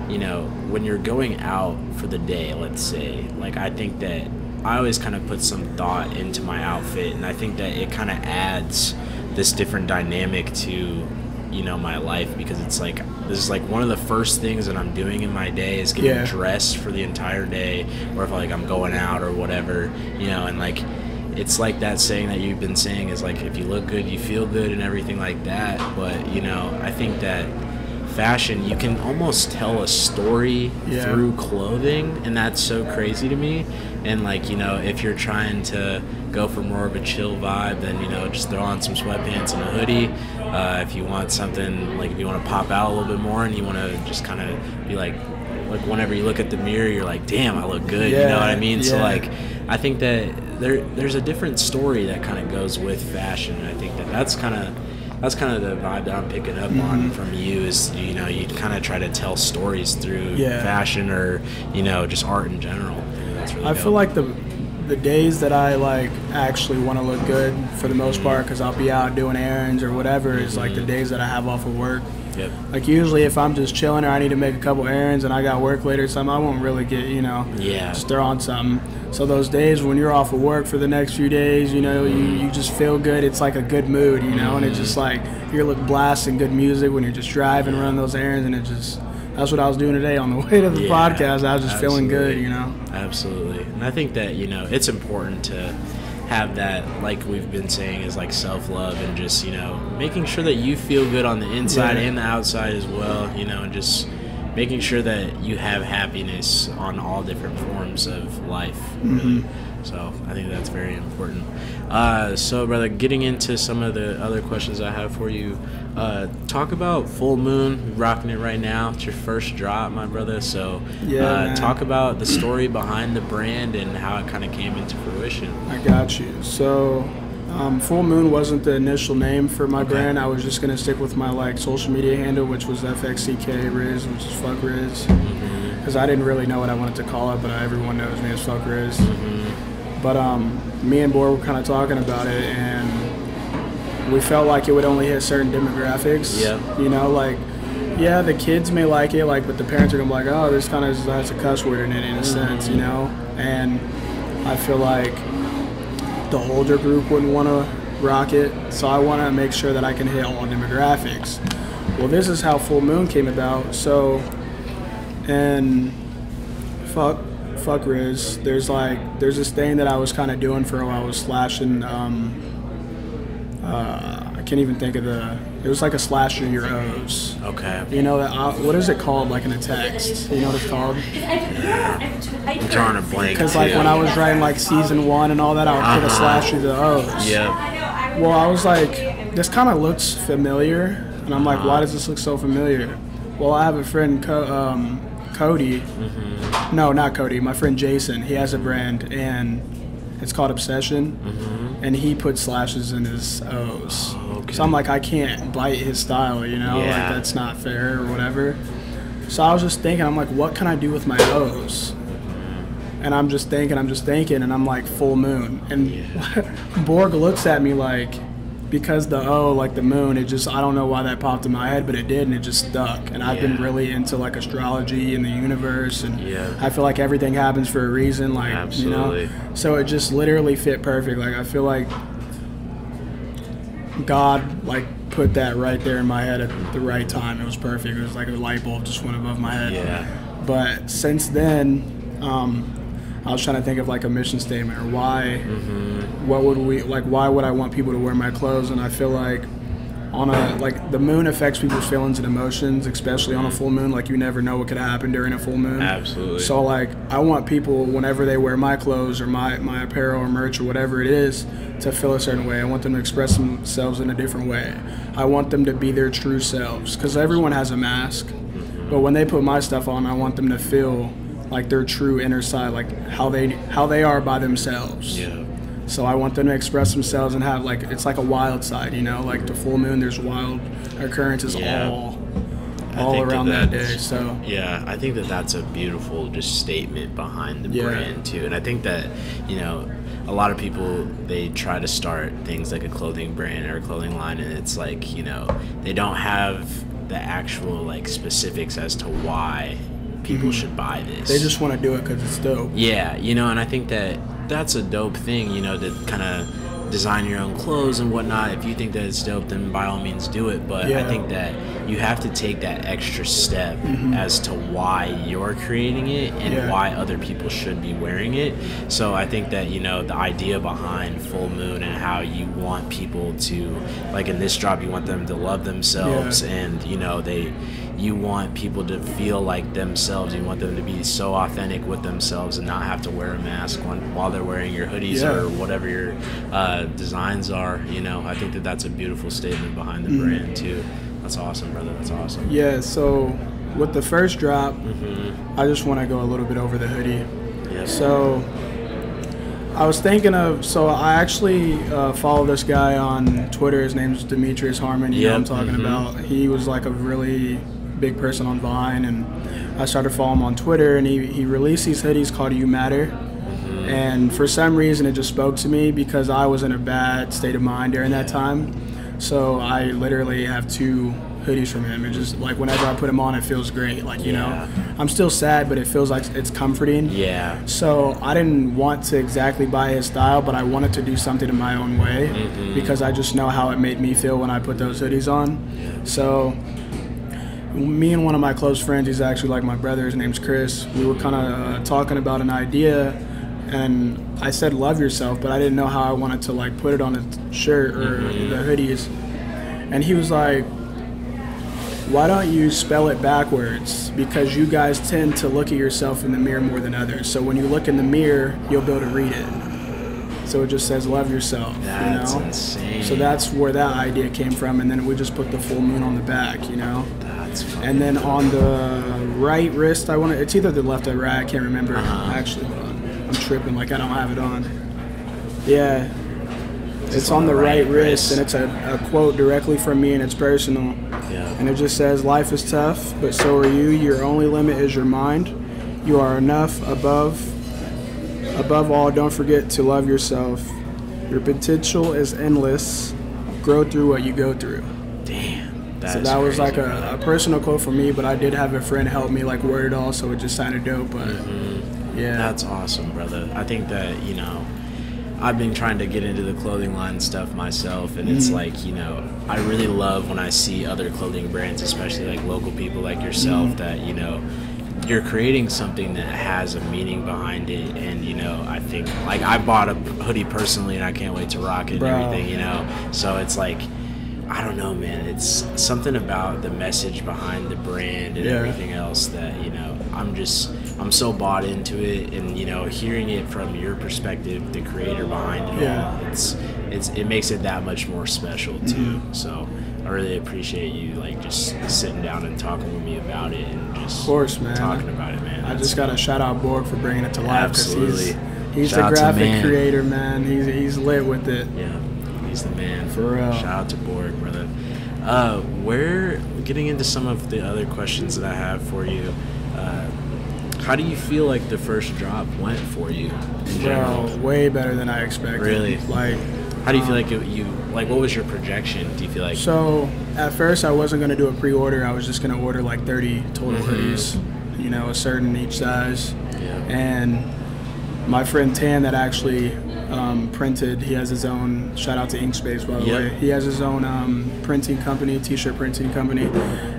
you know, when you're going out for the day, let's say, like, I think that I always kind of put some thought into my outfit, and I think that it kind of adds this different dynamic to, you know, my life, because it's like, this is like one of the first things that I'm doing in my day is getting dressed for the entire day, or if like I'm going out or whatever, you know, and like, it's like that saying that you've been saying is like, if you look good, you feel good and everything like that. But, you know, I think that fashion, you can almost tell a story through clothing, and that's so crazy to me. And like, you know, if you're trying to go for more of a chill vibe, then, you know, just throw on some sweatpants and a hoodie. If you want something, like if you want to pop out a little bit more and you want to just kind of be like whenever you look at the mirror, you're like, damn, I look good, you know what I mean? So like, I think that there's a different story that kind of goes with fashion, and I think that that's kind of the vibe that I'm picking up on from you, is, you know, you kind of try to tell stories through fashion, or, you know, just art in general. That's really dope. feel like the days that I like actually want to look good for the most part, because I'll be out doing errands or whatever, is like the days that I have off of work. Yep. Like usually if I'm just chilling or I need to make a couple errands and I got work later or something, I won't really get, you know, just throw on something. So those days when you're off of work for the next few days, you know, you just feel good. It's like a good mood, you know, and it's just like you're blasting good music when you're just driving, running those errands, and it just, that's what I was doing today on the way to the podcast. I was just feeling good, you know. Absolutely. And I think that, you know, it's important to have that, like we've been saying, is like self-love, and just, you know, making sure that you feel good on the inside and the outside as well, you know, and just making sure that you have happiness on all different forms of life, really. So I think that's very important. So, brother, getting into some of the other questions I have for you, talk about Full Moon, rocking it right now. It's your first drop, my brother. So talk about the story behind the brand and how it kind of came into fruition. I got you. So Full Moon wasn't the initial name for my brand. I was just going to stick with my like social media handle, which was FXCK Riz, which is Fuck Riz. Because I didn't really know what I wanted to call it, but everyone knows me as Fuck Riz. But me and Boar were kind of talking about it, and we felt like it would only hit certain demographics. You know, like, yeah, the kids may like it, like, but the parents are gonna be like, oh, this kind of has a cuss word in it, in a sense, you know. And I feel like the older group wouldn't want to rock it, so I want to make sure that I can hit all demographics. Well, this is how Full Moon came about. So, and fuck Riz, there's this thing that I was kind of doing for a while. I was slashing, I can't even think of it was like a slash in your O's. Okay. You know, what is it called, like in a text? You know what it's called? I'm drawing a blank. Because like when I was writing like season 1 and all that, I would put a slash through the O's. Well, I was like, this kind of looks familiar, and I'm like, why does this look so familiar? Well, I have a friend, Cody. No, not Cody. My friend Jason. He has a brand, and it's called Obsession, and he puts slashes in his O's. So I'm like, I can't bite his style, you know? Like, that's not fair or whatever. So I was just thinking, I'm like, what can I do with my O's? And I'm just thinking, and I'm like, Full Moon. And Borg looks at me like, because the O, like the moon, it just, I don't know why that popped in my head, but it did, and it just stuck. And I've been really into like astrology and the universe, and I feel like everything happens for a reason, like, you know? So it just literally fit perfect. Like, I feel like God like put that right there in my head at the right time. It was perfect. It was like a light bulb just went above my head. But since then, I was trying to think of like a mission statement, or why, what would we, like, why would I want people to wear my clothes? And I feel like like the moon affects people's feelings and emotions, especially on a full moon. Like, you never know what could happen during a full moon. Absolutely. So like, I want people, whenever they wear my clothes or my apparel or merch or whatever it is, to feel a certain way. I want them to express themselves in a different way. I want them to be their true selves, because everyone has a mask. But when they put my stuff on, I want them to feel like their true inner side, like how they are by themselves. So I want them to express themselves and have like, it's like a wild side, you know, like the full moon, there's wild occurrences all around that day. So I think that that's a beautiful just statement behind the brand too. And I think that, you know, a lot of people, they try to start things like a clothing brand or a clothing line, and it's like, you know, they don't have the actual like specifics as to why people should buy this. They just want to do it because it's dope. Yeah, you know, and I think that that's a dope thing, you know, to kind of design your own clothes and whatnot. If you think that it's dope, then by all means do it. But I think that you have to take that extra step as to why you're creating it and why other people should be wearing it. So I think that, you know, the idea behind Full Moon and how you want people to, like in this drop, you want them to love themselves and, you know, you want people to feel like themselves. You want them to be so authentic with themselves and not have to wear a mask while they're wearing your hoodies or whatever your designs are. You know, I think that that's a beautiful statement behind the brand too. That's awesome, brother. That's awesome. Yeah, so with the first drop, I just want to go a little bit over the hoodie. So I was thinking of, so I actually follow this guy on Twitter. His name's Demetrius Harmon. You know what I'm talking about. He was like a really big person on Vine, and I started following him on Twitter, and he released these hoodies called You Matter. And for some reason, it just spoke to me because I was in a bad state of mind during that time. So I literally have 2 hoodies from him. It's just like whenever I put them on, it feels great. Like, you know, I'm still sad, but it feels like it's comforting. So I didn't want to exactly buy his style, but I wanted to do something in my own way because I just know how it made me feel when I put those hoodies on. So me and one of my close friends, he's actually like my brother, his name's Chris, we were kind of talking about an idea, and I said love yourself, but I didn't know how I wanted to like put it on a shirt or the hoodies. And he was like, why don't you spell it backwards? Because you guys tend to look at yourself in the mirror more than others. So when you look in the mirror, you'll be able to read it. So it just says love yourself. That's you know? insane. So that's where that idea came from. And then we just put the full moon on the back, you know? And then on the right wrist, it's either the left or right, I can't remember. Actually, hold on. I'm tripping like I don't have it on. Yeah. It's on the right wrist, and it's a quote directly from me, and it's personal. And it just says, life is tough, but so are you. Your only limit is your mind. You are enough above all, don't forget to love yourself. Your potential is endless. Grow through what you go through. Damn. So that was like a personal quote for me, but I did have a friend help me like word it all, so it just sounded dope. But yeah, that's awesome, brother. I think that, you know, I've been trying to get into the clothing line stuff myself, and it's like, you know, I really love when I see other clothing brands, especially like local people like yourself, that, you know, you're creating something that has a meaning behind it. And, you know, I think like I bought a hoodie personally, and I can't wait to rock it and everything, you know. So it's like, I don't know, man. It's something about the message behind the brand and everything else that, you know, I'm so bought into it. And, you know, hearing it from your perspective, the creator behind it all, it makes it that much more special too. So I really appreciate you like just sitting down and talking with me about it and just of course, man. talking about it, man. I just got to shout out Borg for bringing it to life. Absolutely. He's the graphic creator, man. He's lit with it. Yeah. He's the man. For real. Shout out to Borg, brother. We're getting into some of the other questions that I have for you. How do you feel like the first drop went for you in general? Bro, way better than I expected. Really? Like, how do you feel like what was your projection? Do you feel like? So at first I wasn't gonna do a pre-order. I was just gonna order like 30 total hoodies, you know, a certain each size. And my friend Tan that actually printed, he has his own, shout out to Inkspace, by the way. He has his own printing company, t-shirt printing company.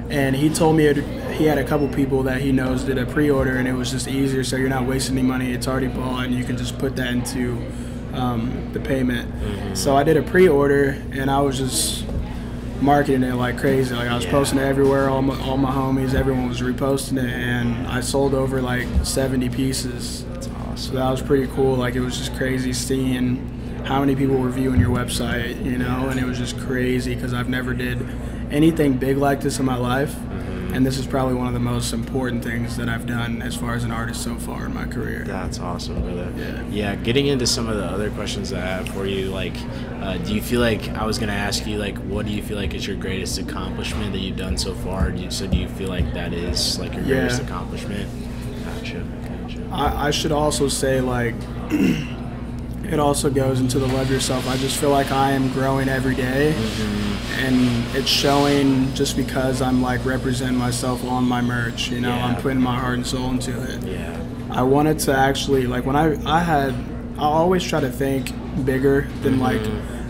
And he told me he had a couple people that he knows did a pre-order, and it was just easier, so you're not wasting any money. It's already bought, and you can just put that into the payment. So I did a pre-order, and I was just marketing it like crazy. Like I was posting it everywhere, all my homies, everyone was reposting it, and I sold over like 70 pieces. So that was pretty cool. Like it was just crazy seeing how many people were viewing your website, you know, and it was just crazy because I've never did anything big like this in my life. And this is probably one of the most important things that I've done as far as an artist so far in my career. That's awesome, brother. Yeah, getting into some of the other questions that I have for you, like, do you feel like, I was going to ask you, like, what do you feel like is your greatest accomplishment that you've done so far? Do you feel like that is, like, your greatest accomplishment? Gotcha. I should also say, like, it also goes into the love yourself. I just feel like I am growing every day, and it's showing just because I'm like representing myself on my merch, you know. I'm putting my heart and soul into it. I wanted to actually, like, when I always try to think bigger than like,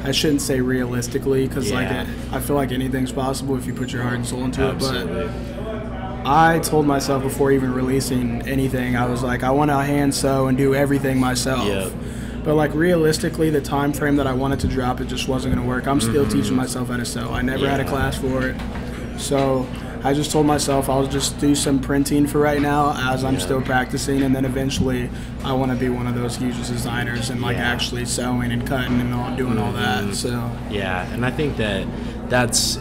I shouldn't say realistically, because like I feel like anything's possible if you put your heart and soul into it. But I told myself before even releasing anything, I was like, I want to hand sew and do everything myself. But like realistically, the time frame that I wanted to drop, it just wasn't going to work. I'm still teaching myself how to sew. I never had a class for it. So I just told myself I'll just do some printing for right now as I'm still practicing, and then eventually I want to be one of those huge designers and like actually sewing and cutting and all, doing all that. So and I think that that's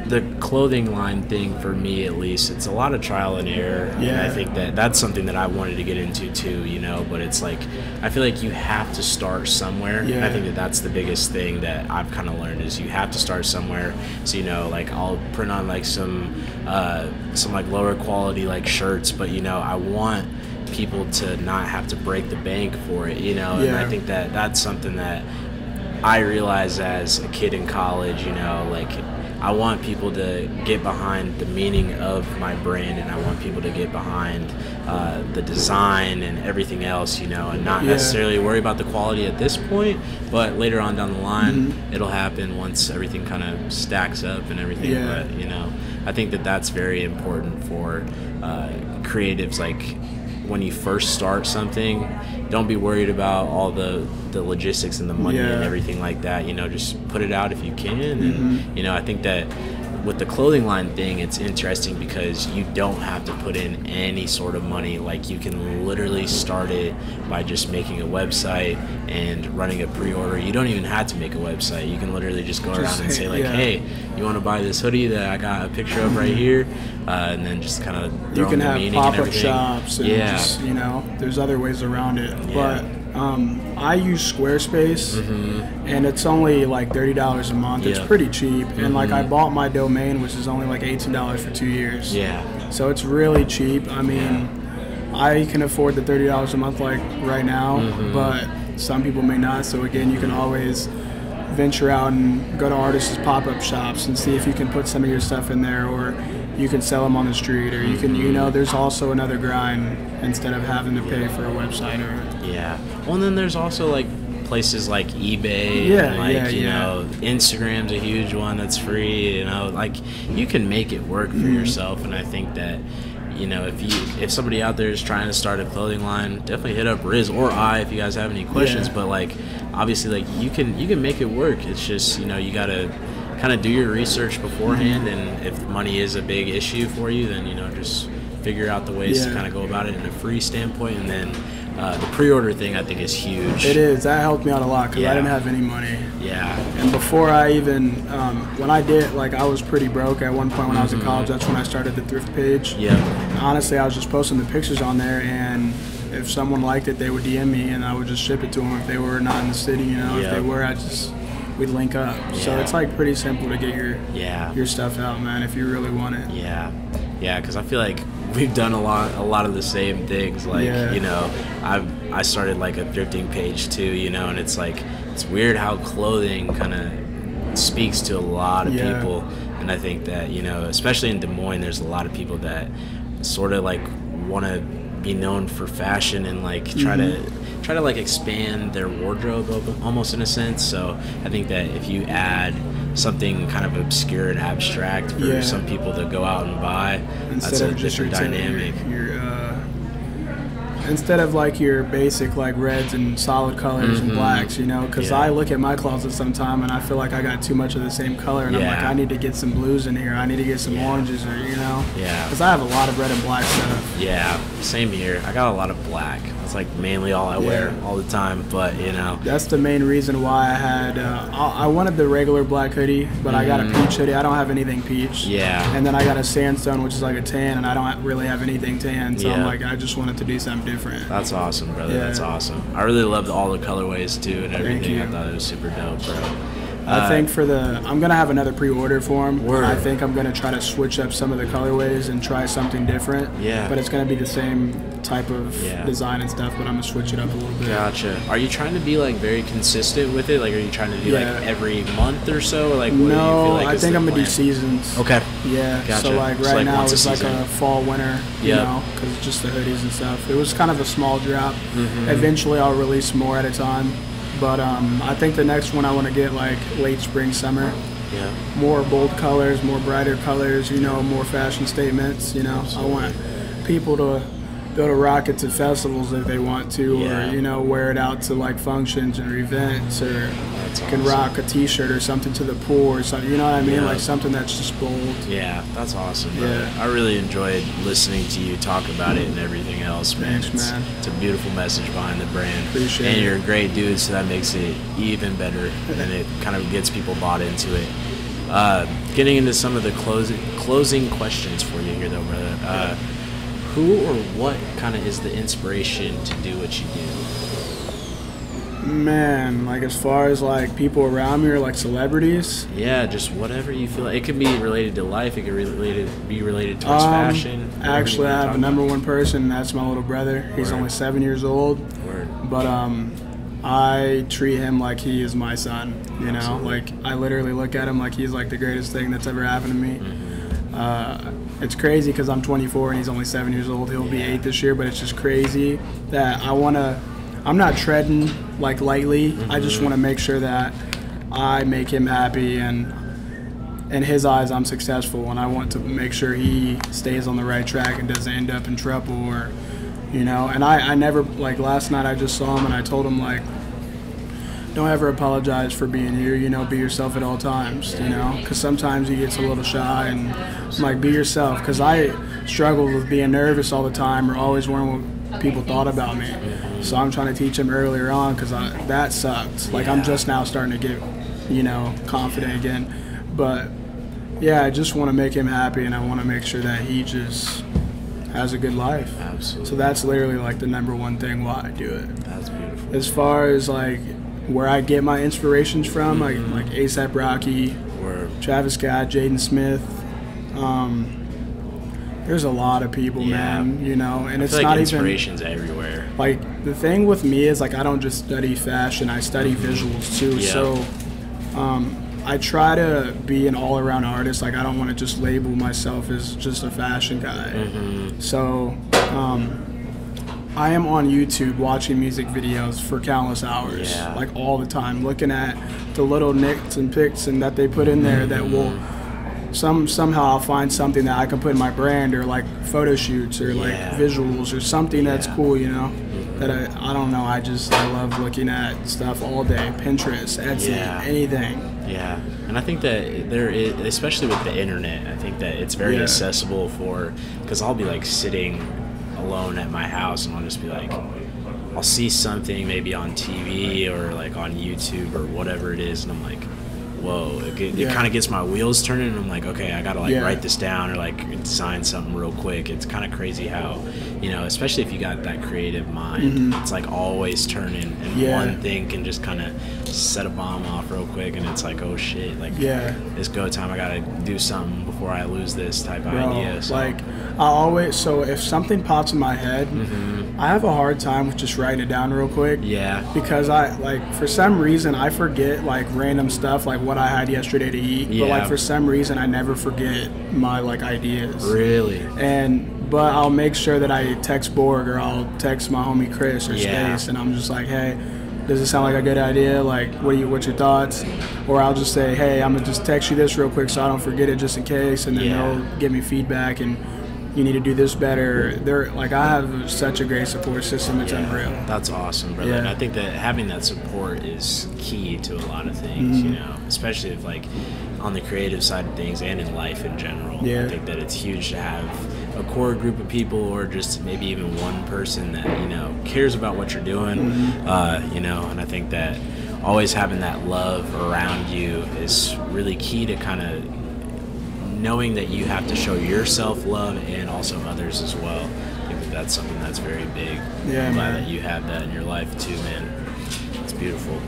the clothing line thing for me, at least. It's a lot of trial and error, and I think that that's something that I wanted to get into too, you know. But it's like, I feel like you have to start somewhere. And I think that that's the biggest thing that I've kind of learned, is you have to start somewhere. So, you know, like I'll print on like some like lower quality like shirts, but you know, I want people to not have to break the bank for it, you know. And I think that that's something that I realized as a kid in college, you know, like I want people to get behind the meaning of my brand, and I want people to get behind the design and everything else, you know, and not necessarily worry about the quality at this point, but later on down the line, it'll happen once everything kind of stacks up and everything. But, you know, I think that that's very important for creatives. Like, when you first start something, don't be worried about all the logistics and the money and everything like that. You know, just put it out if you can. And you know, I think that with the clothing line thing, it's interesting because you don't have to put in any sort of money. Like, you can literally start it by just making a website and running a pre-order. You don't even have to make a website. You can literally just go around and say like, hey, you want to buy this hoodie that I got a picture of right here, and then just kind of throw in the meaning and everything. You can have pop-up shops and just, you know, there's other ways around it. But I use Squarespace, and it's only like $30 a month. It's pretty cheap, and like I bought my domain, which is only like $18 for 2 years. So it's really cheap. I mean, I can afford the $30 a month like right now, but some people may not. So again, you can always venture out and go to artists' pop-up shops and see if you can put some of your stuff in there, or you can sell them on the street, or you can, you know, there's also another grind instead of having to pay for a website. Or well, and then there's also like places like eBay, and like you know, Instagram's a huge one that's free. You know, like you can make it work for yourself. And I think that, you know, if somebody out there is trying to start a clothing line, definitely hit up Riz or I if you guys have any questions. But like, obviously, like you can make it work. It's just, you know, you gotta kind of do your research beforehand, and if money is a big issue for you, then, you know, just figure out the ways to kind of go about it in a free standpoint. And then the pre-order thing, I think, is huge. It is. That helped me out a lot because I didn't have any money. And before I even, when I did, like, I was pretty broke at one point when I was in college. That's when I started the thrift page. And honestly, I was just posting the pictures on there, and if someone liked it, they would DM me, and I would just ship it to them if they were not in the city. You know, if they were, we'd link up. So it's like pretty simple to get your stuff out, man, if you really want it. Because I feel like we've done a lot of the same things. Like, you know, I started like a thrifting page too, you know, and it's like, it's weird how clothing kind of speaks to a lot of people. And I think that, you know, especially in Des Moines, there's a lot of people that sort of like want to be known for fashion and like try to like expand their wardrobe almost in a sense. So I think that if you add something kind of obscure and abstract for some people to go out and buy, that's a different dynamic. Instead of like your basic like reds and solid colors and blacks, you know, because I look at my closet sometime and I feel like I got too much of the same color, and I'm like, I need to get some blues in here, I need to get some oranges, or, you know, because I have a lot of red and black stuff. Same here. I got a lot of black. It's like mainly all I wear all the time, but, you know, that's the main reason why I had I wanted the regular black hoodie, but I got a peach hoodie. I don't have anything peach, and then I got a sandstone, which is like a tan, and I don't really have anything tan, so I'm like, I just wanted to do something different. That's awesome, brother. That's awesome. I really loved all the colorways too and everything. I thought it was super dope, bro. I think I'm going to have another pre-order for them. I think I'm going to try to switch up some of the colorways and try something different. But it's going to be the same type of design and stuff, but I'm going to switch it up a little bit. Gotcha. Are you trying to be like very consistent with it? Like, are you trying to do like every month or so? Or like, what do you feel like I think I'm going to do seasons. Okay. Gotcha. So like right now it's like a fall, winter, you know, because it's just the hoodies and stuff. It was kind of a small drop. Eventually I'll release more at a time. But I think the next one I want to get like late spring, summer. Yeah. More bold colors, more brighter colors, you know, more fashion statements, you know. Absolutely. I want people to be able to rock it to festivals if they want to, or, you know, wear it out to like functions or events, or can rock a t-shirt or something to the pool or something, you know what I mean? Like something that's just bold. Yeah, that's awesome, bro. Yeah. I really enjoyed listening to you talk about it and everything else, man. Thanks, man. It's a beautiful message behind the brand. Appreciate it. And you're a great dude, so that makes it even better, and it kind of gets people bought into it. Getting into some of the closing questions for you here, though, brother. Who or what kind of is the inspiration to do what you do? Man, like as far as like people around me or like celebrities? Yeah, just whatever you feel. It could be related to life. It could be related towards fashion. Actually, I have a number one person, and that's my little brother. He's only 7 years old. Word. But I treat him like he is my son, you know? Like, I literally look at him like he's like the greatest thing that's ever happened to me. It's crazy because I'm 24 and he's only 7 years old. He'll be 8 this year, but it's just crazy that I'm not treading like lightly. I just want to make sure that I make him happy, and in his eyes I'm successful, and I want to make sure he stays on the right track and doesn't end up in trouble, or, you know. And I never, like last night I just saw him and I told him, like, don't ever apologize for being here, you know, be yourself at all times, you know, because sometimes he gets a little shy, and I'm like, be yourself, because I struggled with being nervous all the time or always wondering what people thought about me. So I'm trying to teach him earlier on, because that sucked. Like, I'm just now starting to get, you know, confident again. But yeah, I just want to make him happy, and I want to make sure that he just has a good life. Absolutely. So that's literally like the number one thing why I do it. That's beautiful. As far as like where I get my inspirations from, like A$AP Rocky, Travis Scott, Jaden Smith. There's a lot of people, man, you know, and it's like not inspirations everywhere. Like, the thing with me is, like, I don't just study fashion, I study visuals too. So I try to be an all-around artist. Like, I don't want to just label myself as just a fashion guy. So I am on YouTube watching music videos for countless hours, like all the time, looking at the little nicks and pics and that they put in there that will somehow I'll find something that I can put in my brand, or like photo shoots, or like visuals, or something that's cool, you know. That I don't know, I love looking at stuff all day. Pinterest, Etsy, anything. Yeah, and I think that there is, especially with the internet, I think that it's very accessible for, because I'll be like sitting alone at my house and I'll just be like, I'll see something maybe on TV or like on YouTube or whatever it is, and I'm like, whoa, it kind of gets my wheels turning, and I'm like, okay, I gotta like write this down or like design something real quick. It's kind of crazy how, you know, especially if you got that creative mind, it's like always turning, and one thing can just kind of set a bomb off real quick, and it's like, oh shit, like it's go time, I gotta do something before I lose this type of idea. So. Like, so if something pops in my head, I have a hard time with just writing it down real quick. Because I, like, for some reason I forget like random stuff, like what I had yesterday to eat. But like for some reason I never forget my like ideas. Really? But I'll make sure that I text Borg, or I'll text my homie Chris or Space, and I'm just like, hey, does it sound like a good idea? Like, what's your thoughts? Or I'll just say, hey, I'm gonna just text you this real quick so I don't forget it, just in case, and then they'll give me feedback, and you need to do this better. They're like, I have such a great support system. It's unreal. That's awesome, brother. And I think that having that support is key to a lot of things, you know, especially if like on the creative side of things and in life in general. I think that it's huge to have a core group of people, or just maybe even one person that, you know, cares about what you're doing, you know. And I think that always having that love around you is really key to kind of knowing that you have to show yourself love and also others as well. I think that that's something that's very big. I'm glad that you have that in your life too, man. It's beautiful.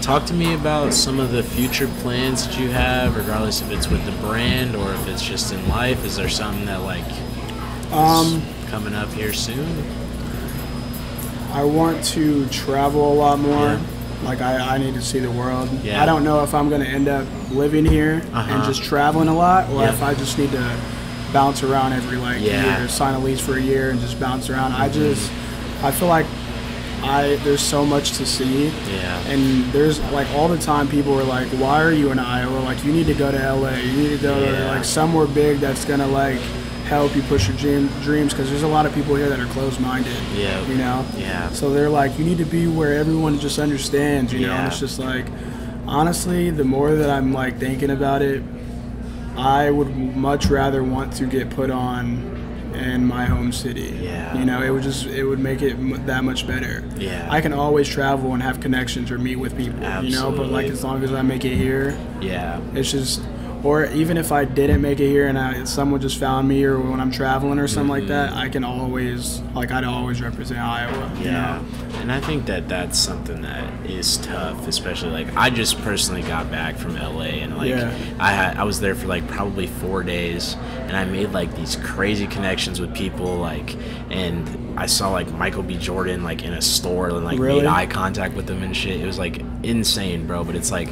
Talk to me about some of the future plans that you have, regardless if it's with the brand or if it's just in life. Is there something that like is coming up here soon? I want to travel a lot more. Like, I need to see the world. I don't know if I'm going to end up living here and just traveling a lot, or if I just need to bounce around every like year, sign a lease for a year and just bounce around. I feel like there's so much to see. Yeah. And there's like all the time people are like, why are you in Iowa? Like you need to go to LA. You need to go to like somewhere big that's gonna like help you push your dreams, because there's a lot of people here that are closed-minded. Yeah. You know. Yeah. So they're like, you need to be where everyone just understands. You know. And it's just like, honestly, the more that I'm like thinking about it, I would much rather want to get put on in my home city. Yeah. You know, it would make it that much better. Yeah. I can always travel and have connections or meet with people. Absolutely. You know, but like as long as I make it here, it's just. Or even if I didn't make it here and someone just found me, or when I'm traveling or something like that, I can always, like, I'd always represent Iowa. Yeah. You know? And I think that that's something that is tough, especially, like, I just personally got back from LA, and, like, I was there for, like, probably 4 days, and I made, like, these crazy connections with people, like, and I saw, like, Michael B. Jordan, like, in a store and, like, made eye contact with him and shit. It was, like, insane, bro, but it's, like,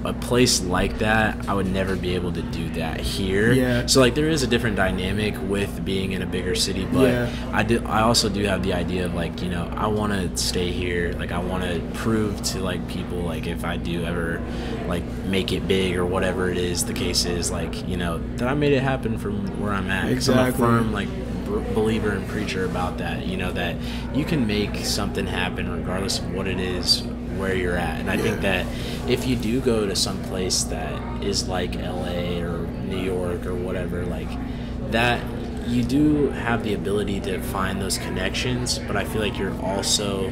a place like that, I would never be able to do that here. Yeah. So like there is a different dynamic with being in a bigger city, but I also do have the idea of like, you know, I want to stay here. Like I want to prove to like people, like if I do ever like make it big or whatever it is the case is, like, you know, that I made it happen from where I'm at. Exactly. I'm a firm like believer and preacher about that, you know, that you can make something happen regardless of what it is, where you're at. And I think that if you do go to some place that is like LA or New York or whatever, like that, you do have the ability to find those connections, but I feel like you're also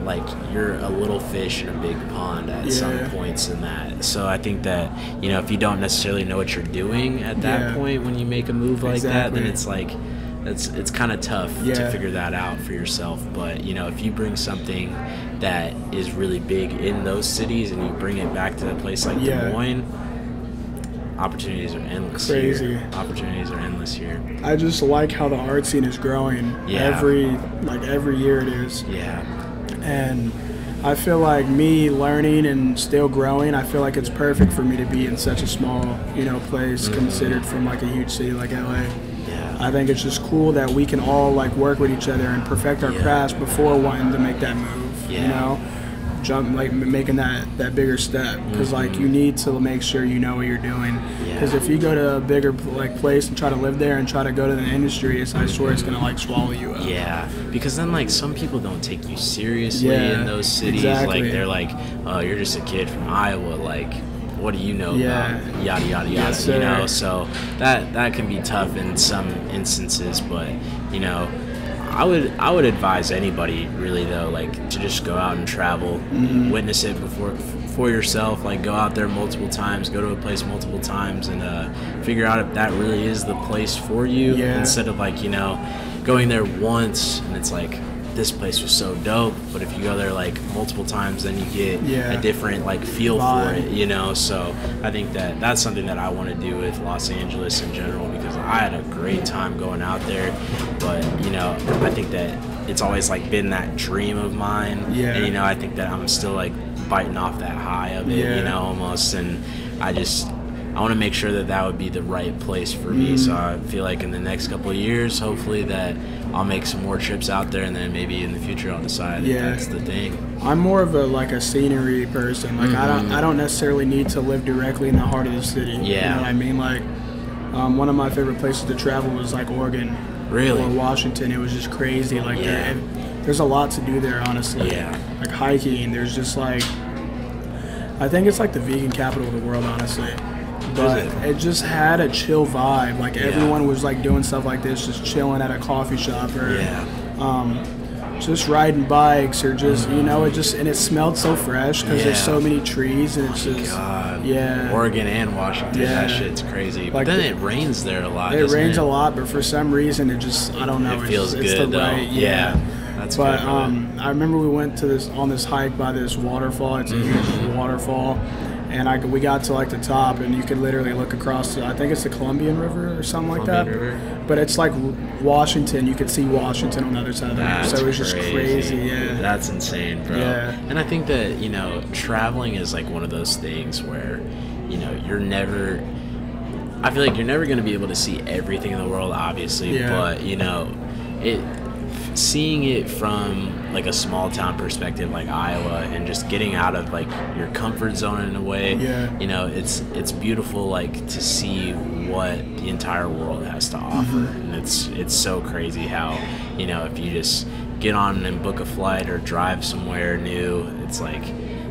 like you're a little fish in a big pond at some points in that. So I think that, you know, if you don't necessarily know what you're doing at that point when you make a move like that, then it's like it's kind of tough to figure that out for yourself. But, you know, if you bring something that is really big in those cities and you bring it back to a place like Des Moines, opportunities are endless. Crazy. Here. Opportunities are endless here. I just like how the art scene is growing. Every year it is. Yeah. And I feel like me learning and still growing, I feel like it's perfect for me to be in such a small, you know, place considered from like a huge city like LA. I think it's just cool that we can all like work with each other and perfect our crafts before wanting to make that move. You know, jump like making that bigger step, because like you need to make sure you know what you're doing. Because if you go to a bigger like place and try to live there and try to go to the industry, I swear it's gonna like swallow you up. Yeah, because then like some people don't take you seriously in those cities. Like they're like, oh, you're just a kid from Iowa, like, what do you know about yada yada yada, you know? So that can be tough in some instances, but you know, I would advise anybody really though, like to just go out and travel, witness it for yourself, like go out there multiple times, go to a place multiple times, and figure out if that really is the place for you, instead of like, you know, going there once and it's like, this place was so dope, but if you go there like multiple times, then you get a different like feel for it, you know. So I think that that's something that I want to do with Los Angeles in general, because I had a great time going out there, but you know, I think that it's always like been that dream of mine, and you know, I think that I'm still like biting off that high of it, you know, almost, and I want to make sure that that would be the right place for me. So I feel like in the next couple of years, hopefully that I'll make some more trips out there, and then maybe in the future I'll decide that that's the thing. I'm more of a scenery person. Like I don't necessarily need to live directly in the heart of the city. You know what I mean? Like one of my favorite places to travel was like Oregon, or Washington. It was just crazy. Like there's a lot to do there, honestly. Like hiking. There's just like, I think it's like the vegan capital of the world, honestly. But it just had a chill vibe. Like everyone was like doing stuff like this, just chilling at a coffee shop, or just riding bikes, or just you know, it smelled so fresh because there's so many trees, and it's just Oregon and Washington, that shit's crazy. But like then it rains there a lot. It rains a lot, but for some reason it just, I don't know, it feels good, it's the though. That's but good. I remember we went to this hike by this waterfall. It's a huge waterfall. And we got to like the top, and you could literally look across I think it's the Columbian River or something like that. But it's like Washington. You could see Washington on the other side of the river. So it was just crazy. That's insane, bro. And I think that, you know, traveling is like one of those things where, you know, I feel like you're never going to be able to see everything in the world, obviously. But, you know, seeing it from like a small town perspective like Iowa, and just getting out of like your comfort zone in a way, you know, it's beautiful, like to see what the entire world has to offer. And it's so crazy how, you know, if you just get on and book a flight or drive somewhere new, it's like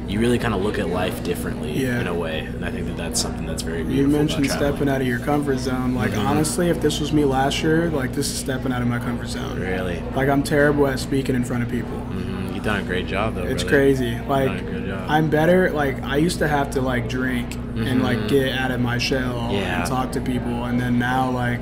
you really kind of look at life differently in a way. And I think that that's something that's very beautiful. You mentioned stepping out of your comfort zone. Like, honestly, if this was me last year, like, this is stepping out of my comfort zone. Really? Like, I'm terrible at speaking in front of people. You've done a great job, though, It's brother. crazy. Like, You've done a good job. I'm better. Like, I used to have to, like, drink and, like, get out of my shell and talk to people. And then now, like,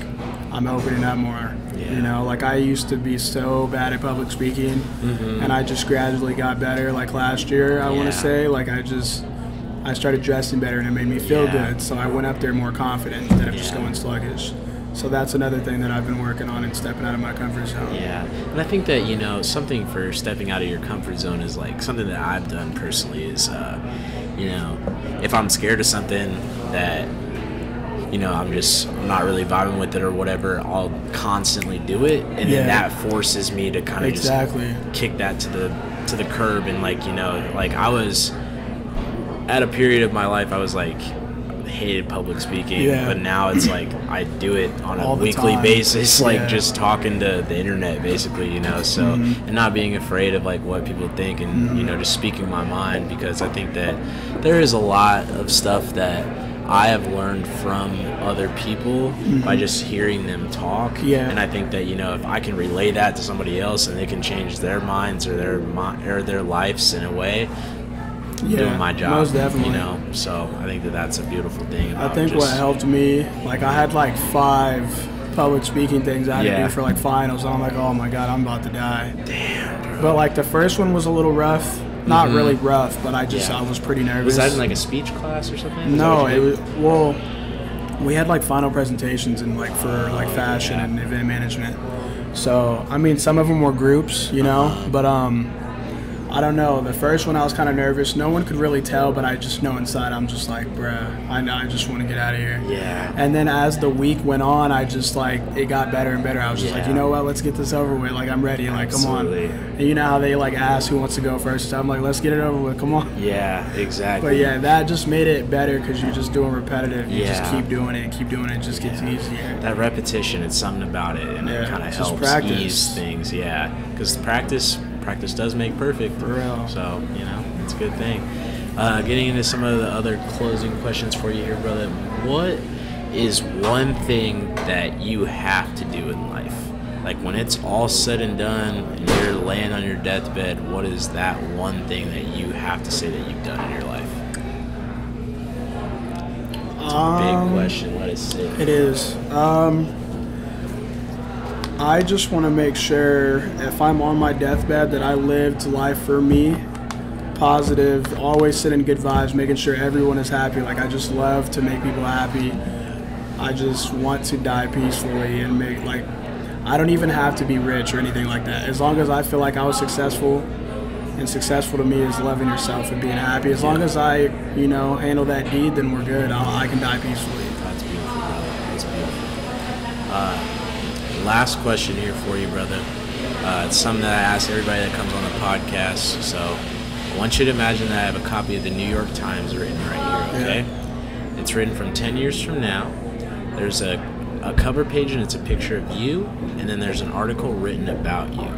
I'm opening up more. You know, like, I used to be so bad at public speaking, and I just gradually got better. Like, last year, I want to say, like, I started dressing better, and it made me feel good. So I went up there more confident instead of just going sluggish. So that's another thing that I've been working on and stepping out of my comfort zone. Yeah, and I think that, you know, something for stepping out of your comfort zone is like something that I've done personally is, you know, if I'm scared of something that, you know, I'm not really vibing with it or whatever, I'll constantly do it, and then that forces me to kind of just kick that to the curb. And like, you know, like I was at a period of my life, I was like hated public speaking, but now it's like I do it on a weekly basis, like just talking to the internet basically, you know. So and not being afraid of like what people think, and you know, just speaking my mind, because I think that there is a lot of stuff that I have learned from other people by just hearing them talk. And I think that, you know, if I can relay that to somebody else and they can change their minds or their lives in a way, I'm doing my job. Most definitely. You know, so I think that that's a beautiful thing. I think what helped me, like, I had like 5 public speaking things I had to do for like finals, and I'm like, oh my god, I'm about to die. Damn, bro. But like the first one was a little rough. Not really rough, but I was pretty nervous. Was that in like a speech class or something? No, it was, well, we had like final presentations and like for like fashion and event management. So, I mean, some of them were groups, you know, but I don't know. The first one I was kind of nervous. No one could really tell, but I just know inside I'm just like, bruh, I just want to get out of here. Yeah. And then as the week went on, I just like, it got better and better. I was just like, you know what, let's get this over with. Like, I'm ready. Like, come on. And you know how they like ask who wants to go first? So I'm like, let's get it over with. Come on. Yeah, exactly. But yeah, that just made it better because you're just doing repetitive. You just keep doing it. It just gets easier. That repetition, it's something about it, and it kind of helps ease things. Yeah, because practice does make perfect. For real. So, you know, it's a good thing. Getting into some of the other closing questions for you here, brother. What is one thing that you have to do in life? Like, when it's all said and done and you're laying on your deathbed, what is that one thing that you have to say that you've done in your life? It's a big question. Let it sit. It is. I just want to make sure if I'm on my deathbed that I lived life for me, positive, always sending good vibes, making sure everyone is happy. Like, I just love to make people happy. I just want to die peacefully and make, like, I don't even have to be rich or anything like that. As long as I feel like I was successful, and successful to me is loving yourself and being happy. As long as I, you know, handle that deed, then we're good. I can die peacefully. That's beautiful, brother. That's beautiful. Last question here for you, brother. It's something that I ask everybody that comes on the podcast. So I want you to imagine that I have a copy of the New York Times written right here, okay? Yeah. It's written from 10 years from now. There's a cover page, and it's a picture of you, and then there's an article written about you.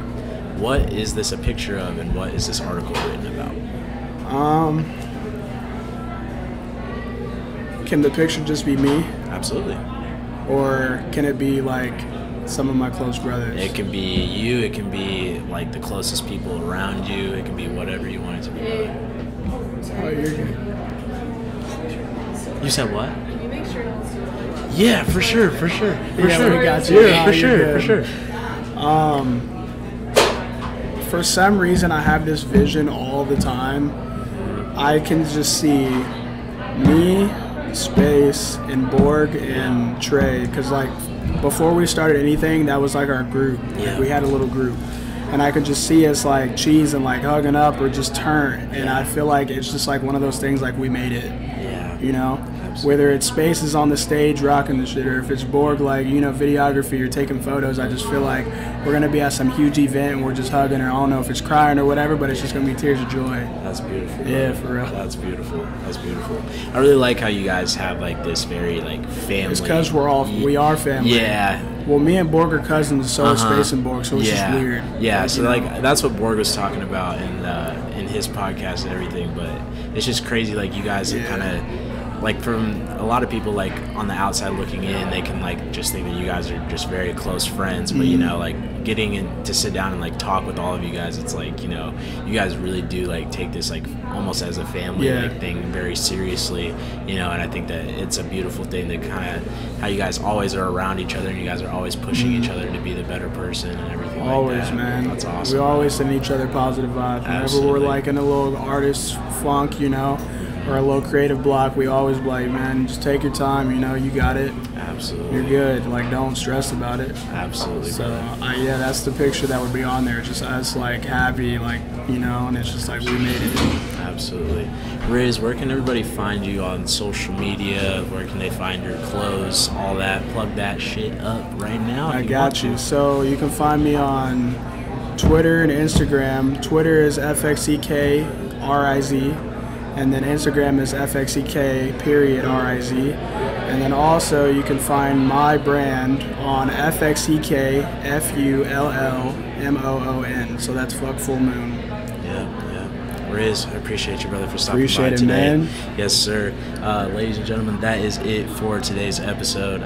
What is this a picture of, and what is this article written about? Can the picture just be me? Absolutely. Or can it be like some of my close brothers? It can be you. It can be like the closest people around you. It can be whatever you want it to be. Oh, you're good. You said what? Can you make sure to listen to it? Yeah, for sure. We got you. Yeah, for sure. For some reason, I have this vision all the time. I can just see me, Space, and Borg, and Trey. Because, like, before we started anything, that was, like, our group. Yeah. We had a little group. And I could just see us, like, cheesing, like, hugging up or just turn. And I feel like it's just, like, one of those things, like, we made it. Yeah. You know? Whether it's Spaces on the stage rocking the shit, or if it's Borg, like, you know, videography or taking photos, I just feel like we're going to be at some huge event and we're just hugging, or I don't know if it's crying or whatever, but it's just going to be tears of joy. That's beautiful. Yeah, for real. That's beautiful. That's beautiful. I really like how you guys have like this very like family. It's because we are family. Yeah. Well, me and Borg are cousins, so is Space and Borg, so it's just weird. Yeah, so like that's what Borg was talking about in his podcast and everything, but it's just crazy, like you guys have kind of, like, from a lot of people, like on the outside looking in, they can like just think that you guys are just very close friends, but you know, like getting in to sit down and like talk with all of you guys, it's like, you know, you guys really do like take this like almost as a family like thing very seriously, you know, and I think that it's a beautiful thing that kind of how you guys always are around each other and you guys are always pushing each other to be the better person and everything always, like that. Man. That's awesome. We always send each other positive vibes. Whenever we're like in a little artist funk, you know, or a little creative block, we always like, man, just take your time, you know, you got it. Absolutely. You're good. Like, don't stress about it. Absolutely. So, yeah, that's the picture that would be on there. Just us, like, happy, like, you know, and it's just like we made it. Absolutely. Riz, where can everybody find you on social media? Where can they find your clothes? All that. Plug that shit up right now. I got you. So you can find me on Twitter and Instagram. Twitter is FXEKRIZ. And then Instagram is FXEK.RIZ. And then also you can find my brand on FXEKFULLMOON. So that's Fuck Full Moon. Yeah. Riz, I appreciate you, brother, for stopping by today. Man. Yes, sir. Ladies and gentlemen, that is it for today's episode.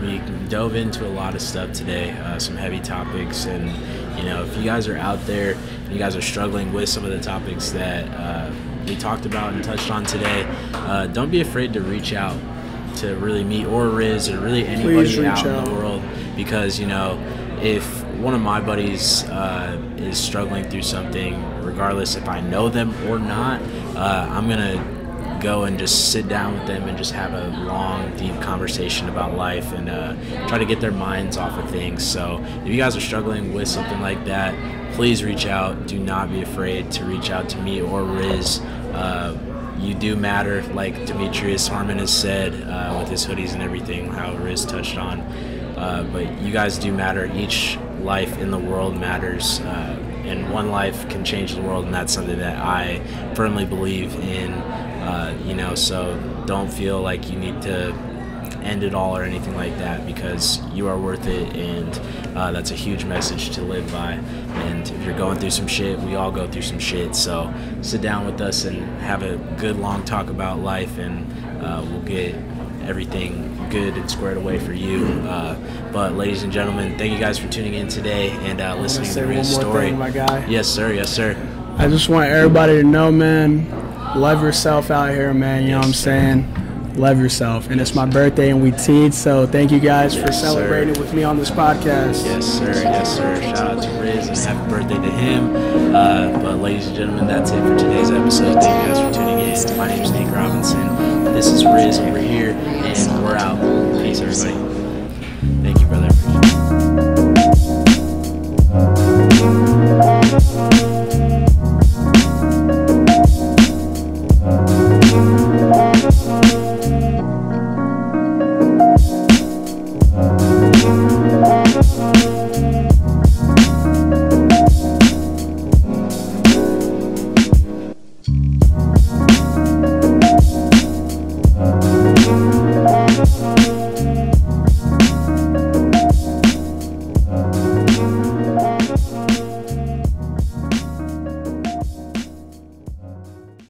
We dove into a lot of stuff today, some heavy topics, and you know, if you guys are out there and you guys are struggling with some of the topics that we talked about and touched on today, don't be afraid to reach out to really me or Riz or really anybody out in the world, because, you know, if one of my buddies is struggling through something, regardless if I know them or not, I'm gonna go and just sit down with them and just have a long, deep conversation about life and try to get their minds off of things. So if you guys are struggling with something like that, please reach out. Do not be afraid to reach out to me or Riz. You do matter, like Demetrius Harmon has said with his hoodies and everything, how Riz touched on. But you guys do matter. Each life in the world matters, and one life can change the world, and that's something that I firmly believe in. You know, so don't feel like you need to end it all or anything like that, because you are worth it, and that's a huge message to live by. And if you're going through some shit, we all go through some shit, so sit down with us and have a good long talk about life, and we'll get everything good and squared away for you. But ladies and gentlemen, thank you guys for tuning in today and listening to Riz's story. Thing, my guy. Yes, sir. Yes, sir. I just want everybody to know, man, love yourself out here, man. You know what I'm saying? Love yourself. And it's my birthday and we teed, so thank you guys for celebrating with me on this podcast. Yes, sir. Yes, sir. Shout out to Riz and happy birthday to him. But ladies and gentlemen, that's it for today's episode. Thank you guys for tuning in. My name is Nate Robinson. This is Riz over here, and we're out. Peace, everybody. Thank you, brother.